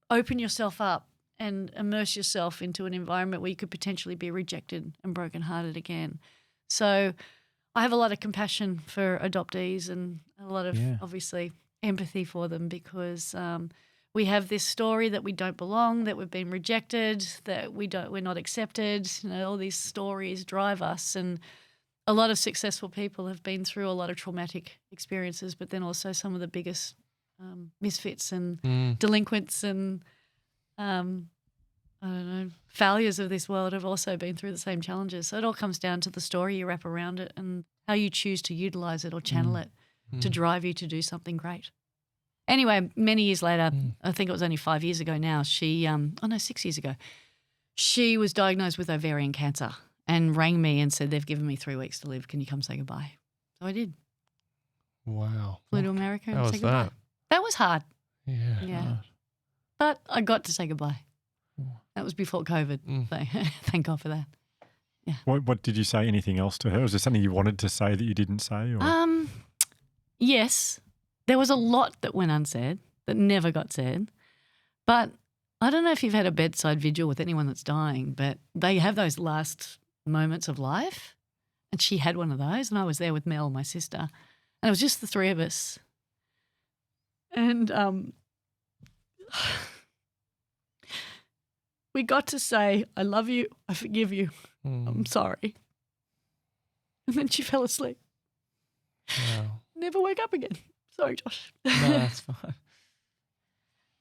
Speaker 3: open yourself up and immerse yourself into an environment where you could potentially be rejected and brokenhearted again. So I have a lot of compassion for adoptees and a lot of obviously empathy for them, because we have this story that we don't belong, that we've been rejected, that we're not accepted. All these stories drive us, and a lot of successful people have been through a lot of traumatic experiences, but then also some of the biggest misfits and delinquents and failures of this world have also been through the same challenges. So it all comes down to the story you wrap around it and how you choose to utilize it or channel it to drive you to do something great. Anyway, many years later, I think it was only 5 years ago now, 6 years ago, she was diagnosed with ovarian cancer and rang me and said, they've given me 3 weeks to live. Can you come say goodbye? So I did.
Speaker 5: Wow.
Speaker 3: Flew to America and
Speaker 5: How
Speaker 3: said
Speaker 5: was
Speaker 3: goodbye.
Speaker 5: that?
Speaker 3: That was hard.
Speaker 5: Yeah.
Speaker 3: Yeah. But I got to say goodbye. That was before COVID. So thank God for that. Yeah.
Speaker 2: What did you say? Anything else to her? Was there something you wanted to say that you didn't say? Or?
Speaker 3: Yes. There was a lot that went unsaid, that never got said. But I don't know if you've had a bedside vigil with anyone that's dying, but they have those last moments of life. And she had one of those, and I was there with Mel, my sister, and it was just the three of us. And we got to say, I love you, I forgive you, I'm sorry. And then she fell asleep.
Speaker 5: Wow.
Speaker 3: Never woke up again. Sorry, Josh.
Speaker 1: No, that's fine.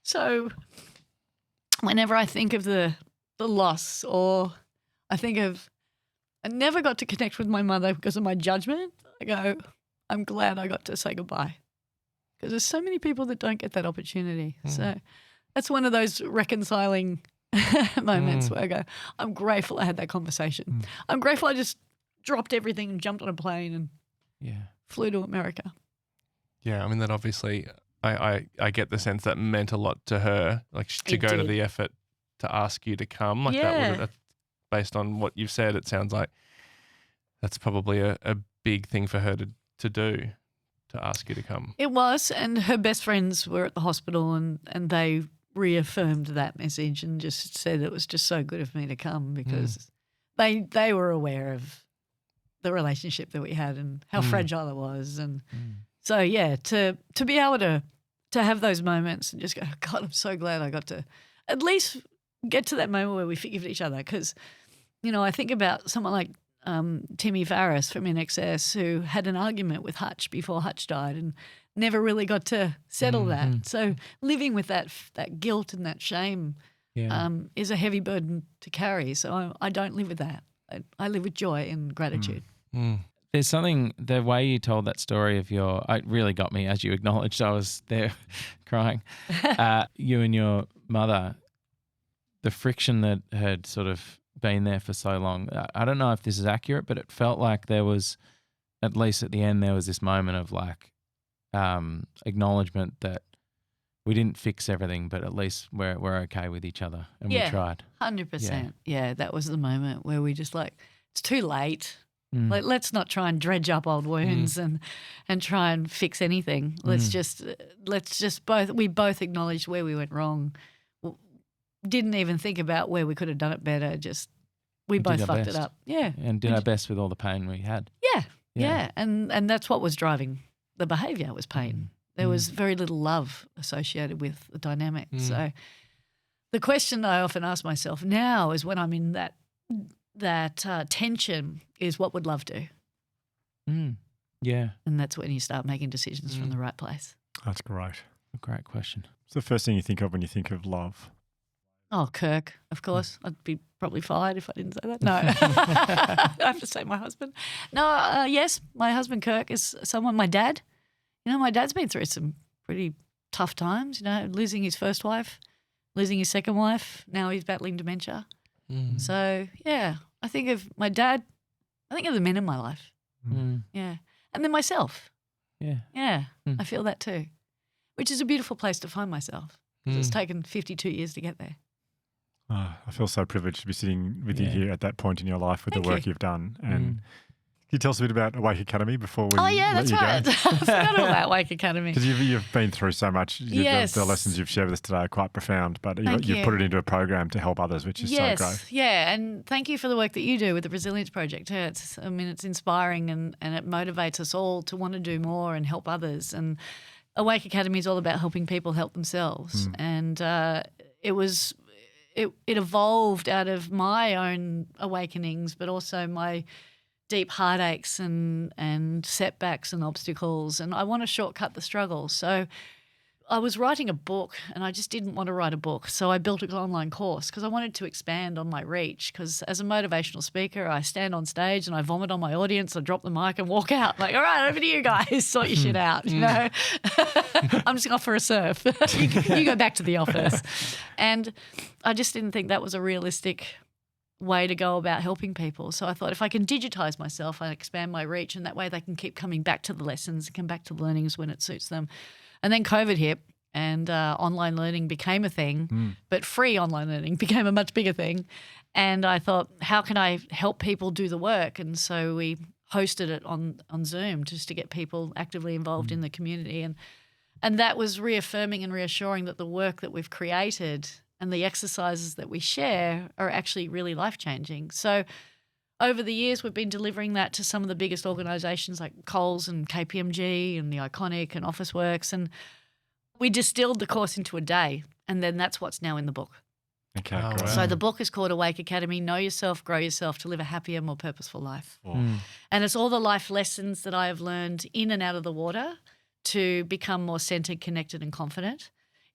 Speaker 3: So whenever I think of the loss, or I think of I never got to connect with my mother because of my judgment, I go, I'm glad I got to say goodbye. Because there's so many people that don't get that opportunity. So that's one of those reconciling moments where I go, I'm grateful I had that conversation. I'm grateful I just dropped everything and jumped on a plane and flew to America.
Speaker 5: Yeah, I mean, that obviously, I get the sense that meant a lot to her, like to
Speaker 3: It
Speaker 5: go to
Speaker 3: did.
Speaker 5: the effort to ask you to come. Like
Speaker 3: Yeah.
Speaker 5: that, based on what you've said, it sounds like that's probably a big thing for her to do, to ask you to come.
Speaker 3: It was, and her best friends were at the hospital and they reaffirmed that message and just said it was just so good of me to come because they were aware of the relationship that we had and how fragile it was. And so, yeah, to be able to have those moments and just go, God, I'm so glad I got to at least get to that moment where we forgive each other because, I think about someone like Timmy Farris from NXS who had an argument with Hutch before Hutch died and never really got to settle that. So living with that guilt and that shame is a heavy burden to carry. So I don't live with that. I live with joy and gratitude.
Speaker 1: There's something, the way you told that story of it really got me, as you acknowledged. I was there crying. You and your mother, the friction that had sort of been there for so long. I don't know if this is accurate, but it felt like there was, at least at the end, there was this moment of like acknowledgement that we didn't fix everything, but at least we're okay with each other and we tried.
Speaker 3: 100%. Yeah, that was the moment where we just like, it's too late. Like, let's not try and dredge up old wounds and try and fix anything. Let's just we both acknowledged where we went wrong. Didn't even think about where we could have done it better. Just we
Speaker 1: did
Speaker 3: both
Speaker 1: our
Speaker 3: fucked
Speaker 1: best.
Speaker 3: it up. Yeah.
Speaker 1: And did our best with all the pain we had.
Speaker 3: Yeah. And that's what was driving the behaviour was pain. There was very little love associated with the dynamic. So the question I often ask myself now is when I'm in that tension is what would love do?
Speaker 1: Yeah,
Speaker 3: And that's when you start making decisions from the right place.
Speaker 2: That's great.
Speaker 1: a great question.
Speaker 2: It's the first thing you think of when you think of love.
Speaker 3: Oh, Kirk, of course. I'd be probably fired if I didn't say that. No, I have to say my husband. No, yes, my husband Kirk is someone, my dad. My dad's been through some pretty tough times, losing his first wife, losing his second wife. Now he's battling dementia. So, yeah, I think of my dad. I think of the men in my life. Yeah. And then myself.
Speaker 1: Yeah.
Speaker 3: Yeah, I feel that too, which is a beautiful place to find myself. 'Cause it's taken 52 years to get there.
Speaker 2: Oh, I feel so privileged to be sitting with you here at that point in your life with
Speaker 3: Thank
Speaker 2: the work
Speaker 3: you.
Speaker 2: you've done. And can you tell us a bit about Awake Academy before we
Speaker 3: Oh, yeah,
Speaker 2: let
Speaker 3: that's
Speaker 2: you
Speaker 3: right. I forgot all about Wake Academy.
Speaker 2: Because you've been through so much.
Speaker 3: Yes.
Speaker 2: The lessons you've shared with us today are quite profound, but
Speaker 3: Thank
Speaker 2: you've
Speaker 3: you.
Speaker 2: put it into a program to help others, which is so great.
Speaker 3: Yeah, and thank you for the work that you do with the Resilience Project. Yeah, it's inspiring and it motivates us all to want to do more and help others. And Awake Academy is all about helping people help themselves. And it evolved out of my own awakenings, but also my deep heartaches and setbacks and obstacles. And I want to shortcut the struggle. So I was writing a book and I just didn't want to write a book. So I built an online course because I wanted to expand on my reach. Because as a motivational speaker, I stand on stage and I vomit on my audience. I drop the mic and walk out. Like, all right, over to you guys. Sort your shit out, I'm just off for a surf. you go back to the office. And I just didn't think that was a realistic way to go about helping people. So I thought if I can digitize myself, I expand my reach and that way they can keep coming back to the lessons and come back to the learnings when it suits them. And then COVID hit and online learning became a thing, but free online learning became a much bigger thing. And I thought, how can I help people do the work? And so we hosted it on Zoom just to get people actively involved in the community. And that was reaffirming and reassuring that the work that we've created and the exercises that we share are actually really life-changing. So over the years, we've been delivering that to some of the biggest organisations like Coles and KPMG and the Iconic and Officeworks, and we distilled the course into a day, and then that's what's now in the book.
Speaker 2: Okay,
Speaker 5: Oh,
Speaker 2: great.
Speaker 5: wow.
Speaker 3: So the book is called Awake Academy, Know Yourself, Grow Yourself to Live a Happier, More Purposeful Life.
Speaker 2: Oh.
Speaker 3: And it's all the life lessons that I have learned in and out of the water to become more centered, connected, and confident.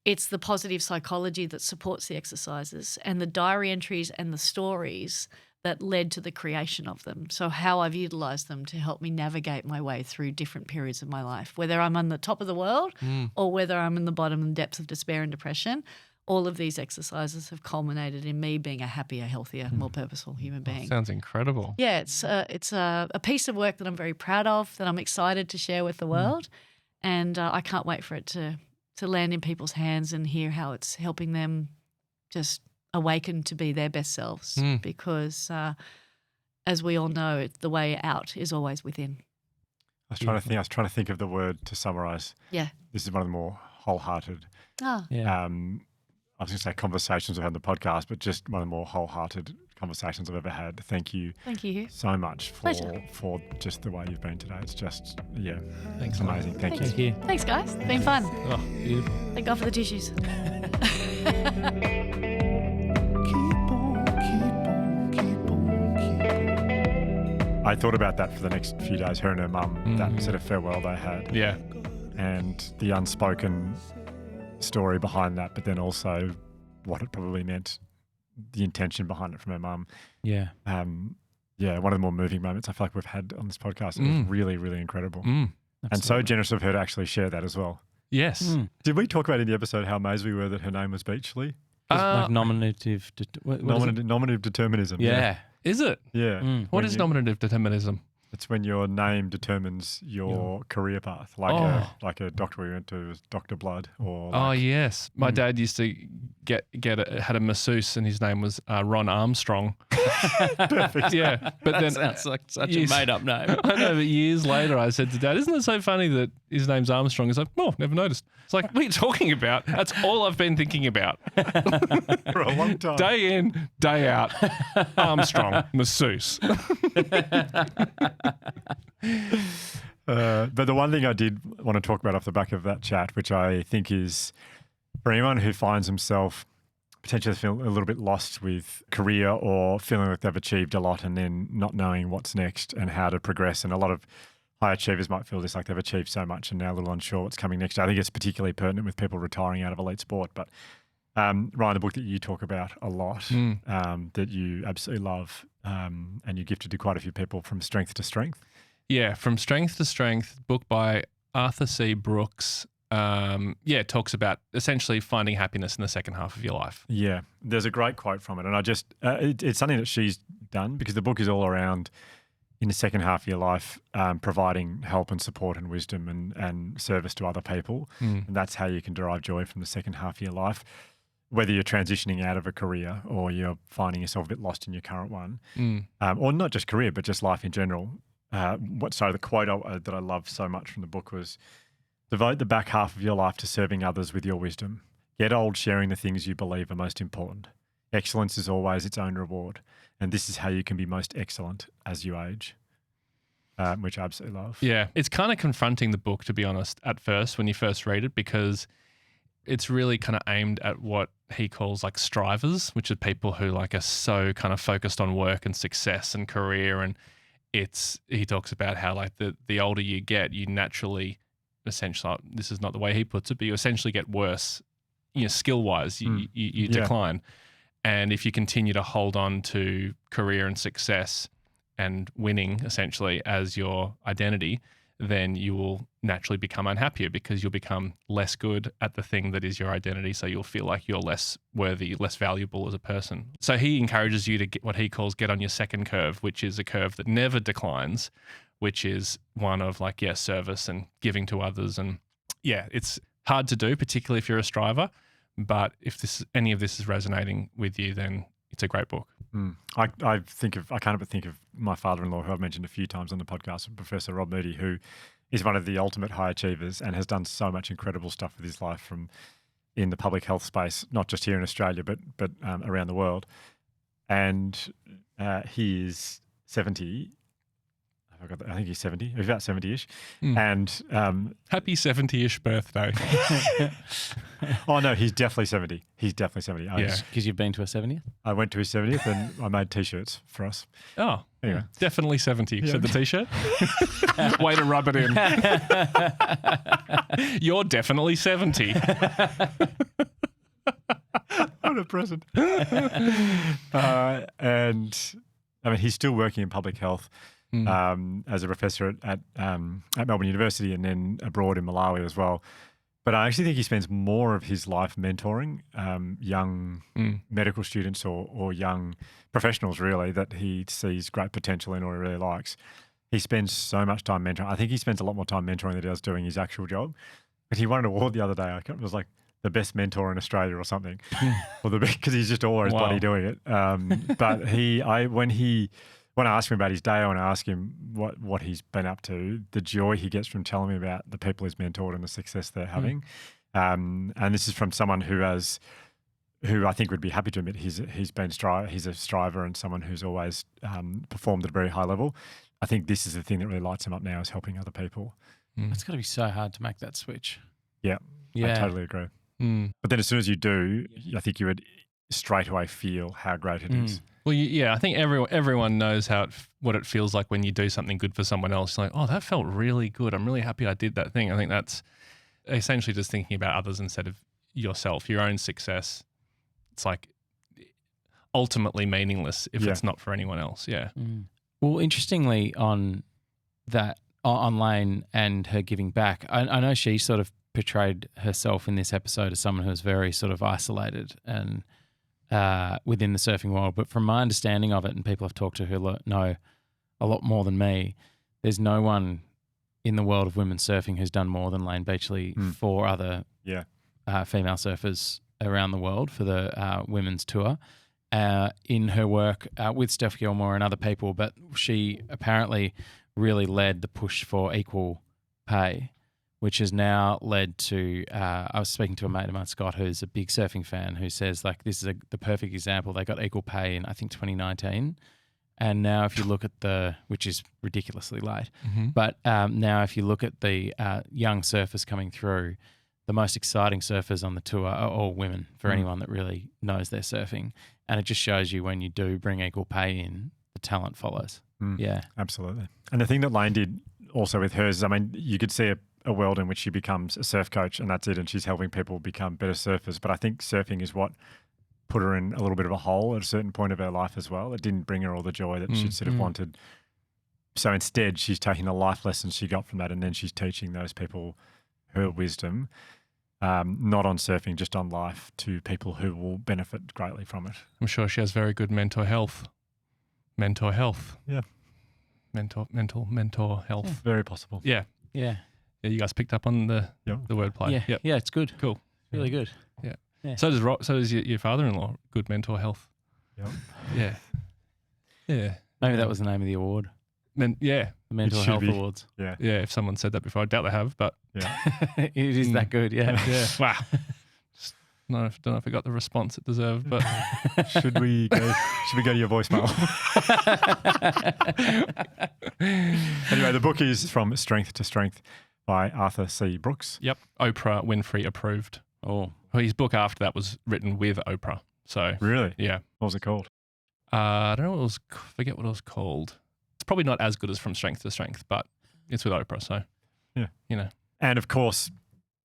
Speaker 3: It's the positive psychology that supports the exercises and the diary entries and the stories that led to the creation of them. So how I've utilized them to help me navigate my way through different periods of my life, whether I'm on the top of the world or whether I'm in the bottom and depths of despair and depression. All of these exercises have culminated in me being a happier, healthier, more purposeful human being.
Speaker 5: Sounds incredible.
Speaker 3: Yeah, it's a piece of work that I'm very proud of, that I'm excited to share with the world, and I can't wait for it to land in people's hands and hear how it's helping them just awaken to be their best selves. Because, as we all know, the way out is always within.
Speaker 2: I was trying to think of the word to summarize.
Speaker 3: Yeah.
Speaker 2: This is one of the more wholehearted.
Speaker 1: Yeah.
Speaker 2: I was going to say conversations I've had on the podcast, but just one of the more wholehearted conversations I've ever had. Thank you
Speaker 3: Thank you.
Speaker 2: so much
Speaker 3: Pleasure.
Speaker 2: for just the way you've been today. It's just,
Speaker 5: Thanks,
Speaker 2: it's amazing. Thank you.
Speaker 1: Thank you.
Speaker 3: Thanks, guys. It's been fun.
Speaker 5: Oh, beautiful.
Speaker 3: Thank God for the tissues.
Speaker 6: Keep on, keep on, keep on, keep on.
Speaker 2: I thought about that for the next few days, her and her mum, that sort of farewell they had.
Speaker 5: Yeah.
Speaker 2: And the unspoken story behind that, but then also what it probably meant, the intention behind it from her mum.
Speaker 1: Yeah.
Speaker 2: One of the more moving moments I feel like we've had on this podcast. It was really, really incredible. And so
Speaker 1: Absolutely.
Speaker 2: generous of her to actually share that as well.
Speaker 5: Yes.
Speaker 2: Did we talk about in the episode how amazed we were that her name was Beachley?
Speaker 1: Like nominative. What is it?
Speaker 2: Nominative determinism.
Speaker 1: Yeah.
Speaker 5: Is it?
Speaker 2: Yeah.
Speaker 5: What
Speaker 2: When
Speaker 5: is
Speaker 2: you-
Speaker 5: nominative determinism?
Speaker 2: It's when your name determines your career path. Like a doctor we went to was Dr. Blood or
Speaker 5: Oh
Speaker 2: like,
Speaker 5: yes, my dad used to had a masseuse, and his name was Ron Armstrong.
Speaker 2: perfect.
Speaker 5: Yeah, but
Speaker 1: That
Speaker 5: then
Speaker 1: sounds like such
Speaker 5: Yes.
Speaker 1: a made-up name.
Speaker 5: I know, but years later, I said to Dad, "Isn't it so funny that his name's Armstrong?" He's like, "Oh, never noticed." It's like, what are you talking about? That's all I've been thinking about.
Speaker 2: For a long time.
Speaker 5: Day in, day out. Armstrong, masseuse.
Speaker 2: But the one thing I did want to talk about off the back of that chat, which I think is for anyone who finds himself potentially feeling a little bit lost with career or feeling like they've achieved a lot and then not knowing what's next and how to progress. And a lot of high achievers might feel this like they've achieved so much and now a little unsure what's coming next. I think it's particularly pertinent with people retiring out of elite sport. But Ryan, the book that you talk about a lot, that you absolutely love and you gifted to quite a few people, From Strength to Strength.
Speaker 5: Yeah, From Strength to Strength, book by Arthur C. Brooks. It talks about essentially finding happiness in the second half of your life.
Speaker 2: Yeah, there's a great quote from it. And I just, it's something that she's done because the book is all around in the second half of your life, providing help and support and wisdom and service to other people. And that's how you can derive joy from the second half of your life, whether you're transitioning out of a career or you're finding yourself a bit lost in your current one, or not just career, but just life in general. The quote that I love so much from the book was, devote the back half of your life to serving others with your wisdom. Get old sharing the things you believe are most important. Excellence is always its own reward. And this is how you can be most excellent as you age, which I absolutely love.
Speaker 5: Yeah, it's kind of confronting the book, to be honest, at first when you first read it, because it's really kind of aimed at what he calls like strivers, which are people who like are so kind of focused on work and success and career. And he talks about how like the older you get, you naturally, essentially, this is not the way he puts it, but you essentially get worse, skill wise, you decline. And if you continue to hold on to career and success and winning essentially as your identity, then you will naturally become unhappier because you'll become less good at the thing that is your identity. So you'll feel like you're less worthy, less valuable as a person. So he encourages you to get what he calls get on your second curve, which is a curve that never declines, which is one of like, service and giving to others. And it's hard to do, particularly if you're a striver. But if any of this is resonating with you, then it's a great book.
Speaker 2: I can't but think of my father-in-law, who I've mentioned a few times on the podcast, Professor Rob Moody, who is one of the ultimate high achievers and has done so much incredible stuff with his life, from in the public health space, not just here in Australia, but around the world. And he is 70. I think he's 70. He's about 70-ish. And
Speaker 5: Happy 70-ish birthday.
Speaker 2: oh no, he's definitely 70. He's definitely 70.
Speaker 5: Yeah.
Speaker 1: Because you've been to a 70th?
Speaker 2: I went to his 70th and I made T-shirts for us.
Speaker 5: Oh,
Speaker 2: Anyway.
Speaker 5: definitely 70, said the T-shirt. Way to rub it in. You're definitely 70.
Speaker 2: What a present. And I mean, he's still working in public health as a professor at Melbourne University and then abroad in Malawi as well. But I actually think he spends more of his life mentoring young medical students or young professionals, really, that he sees great potential in or he really likes. He spends so much time mentoring. I think he spends a lot more time mentoring than he does doing his actual job. But he won an award the other day. I can't remember, it was like the best mentor in Australia or something, or because he's just always bloody doing it. But when I ask him about his day, I want to ask him what he's been up to, the joy he gets from telling me about the people he's mentored and the success they're having. And this is from someone who I think would be happy to admit he's a striver and someone who's always performed at a very high level. I think this is the thing that really lights him up now, is helping other people.
Speaker 1: It's got to be so hard to make that switch.
Speaker 2: Yeah. I totally agree. But then as soon as you do, I think you would straight away feel how great it is.
Speaker 5: Well, I think everyone knows what it feels like when you do something good for someone else. Like, oh, that felt really good. I'm really happy I did that thing. I think that's essentially just thinking about others instead of yourself, your own success. It's like ultimately meaningless if it's not for anyone else. Yeah.
Speaker 1: Well, interestingly, on Layne and her giving back, I know she sort of portrayed herself in this episode as someone who was very sort of isolated and within the surfing world. But from my understanding of it, and people I've talked to who know a lot more than me, there's no one in the world of women's surfing who's done more than Layne Beachley for other female surfers around the world for the women's tour in her work with Steph Gilmore and other people. But she apparently really led the push for equal pay, which has now led to, I was speaking to a mate of mine, Scott, who's a big surfing fan, who says, like, this is the perfect example. They got equal pay in, I think, 2019. And now if you look at which is ridiculously late, but now if you look at the young surfers coming through, the most exciting surfers on the tour are all women, for anyone that really knows their surfing. And it just shows you when you do bring equal pay in, the talent follows. Yeah.
Speaker 2: Absolutely. And the thing that Layne did also with hers is, I mean, you could see a world in which she becomes a surf coach and that's it, and she's helping people become better surfers. But I think surfing is what put her in a little bit of a hole at a certain point of her life as well. It didn't bring her all the joy that she sort of wanted. So instead, she's taking the life lessons she got from that and then she's teaching those people her wisdom, not on surfing, just on life, to people who will benefit greatly from it.
Speaker 5: I'm sure she has very good mental health. Mental health.
Speaker 2: Yeah.
Speaker 5: Mental health.
Speaker 2: Very possible.
Speaker 5: Yeah.
Speaker 1: Yeah.
Speaker 5: Yeah, you guys picked up on the wordplay.
Speaker 1: Yeah.
Speaker 5: Yep.
Speaker 1: Yeah, it's good.
Speaker 5: Cool.
Speaker 1: Really good.
Speaker 5: Yeah.
Speaker 1: Yeah.
Speaker 5: So does your father-in-law. Good mental health.
Speaker 2: Yep.
Speaker 5: Yeah. Yeah.
Speaker 1: Maybe that was the name of the award.
Speaker 5: Yeah.
Speaker 1: The Mental
Speaker 2: should
Speaker 1: Health
Speaker 2: be.
Speaker 1: Awards.
Speaker 2: Yeah.
Speaker 5: Yeah. If someone said that before, I doubt they have, but
Speaker 2: Yeah.
Speaker 1: It is that good, yeah.
Speaker 5: yeah. Wow. Don't know if it got the response it deserved, but
Speaker 2: Should we go to your voicemail? Anyway, the book is From Strength to Strength by Arthur C. Brooks.
Speaker 5: yep. Oprah Winfrey approved.
Speaker 1: Oh,
Speaker 5: Well, his book after that was written with Oprah. So
Speaker 2: Really?
Speaker 5: yeah.
Speaker 2: What was it called?
Speaker 5: I don't know what it was. Forget what it was called. It's probably not as good as From Strength to Strength, but it's with Oprah. So
Speaker 2: Yeah.
Speaker 5: you know.
Speaker 2: And of course,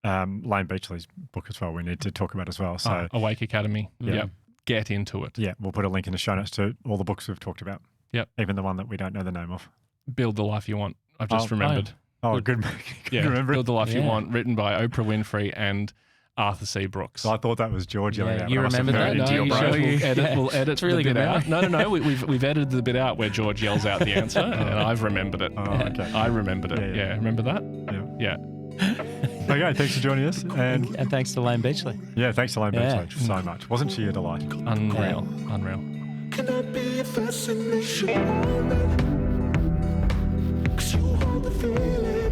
Speaker 2: Layne Beachley's book as well, we need to talk about as well. So
Speaker 5: Awake Academy.
Speaker 2: Yeah.
Speaker 5: Yep. Get into it.
Speaker 2: yeah, we'll put a link in the show notes to all the books we've talked about.
Speaker 5: Yep.
Speaker 2: Even the one that we don't know the name of.
Speaker 5: Build the life you want. I've just remembered.
Speaker 2: Oh,
Speaker 5: Good.
Speaker 2: good.
Speaker 5: Yeah.
Speaker 2: Remember
Speaker 5: Build
Speaker 2: it.
Speaker 5: the life you
Speaker 1: Yeah.
Speaker 5: want. Written by Oprah Winfrey and Arthur C. Brooks.
Speaker 2: So I thought that was George yelling
Speaker 1: Yeah,
Speaker 2: out.
Speaker 1: you
Speaker 2: but I must have
Speaker 1: remember
Speaker 2: heard
Speaker 1: that?
Speaker 2: into
Speaker 1: No,
Speaker 2: your
Speaker 1: you
Speaker 2: brain.
Speaker 1: sure?
Speaker 5: We'll edit
Speaker 1: It's really
Speaker 5: the
Speaker 1: good
Speaker 5: bit out.
Speaker 1: memory.
Speaker 5: No. We've edited the bit out where George yells out the answer, and I've remembered it.
Speaker 2: Oh, okay.
Speaker 5: I remembered it.
Speaker 2: Yeah, yeah.
Speaker 5: Remember that?
Speaker 2: Yeah.
Speaker 5: Yeah.
Speaker 2: Okay, thanks for joining us. And
Speaker 1: and thanks to Layne Beachley.
Speaker 2: yeah, thanks to Layne
Speaker 1: Yeah.
Speaker 2: Beachley so much. Wasn't she a delight?
Speaker 5: Unreal. Unreal.
Speaker 6: Can I be a fascination? 'Cause you hold the feeling.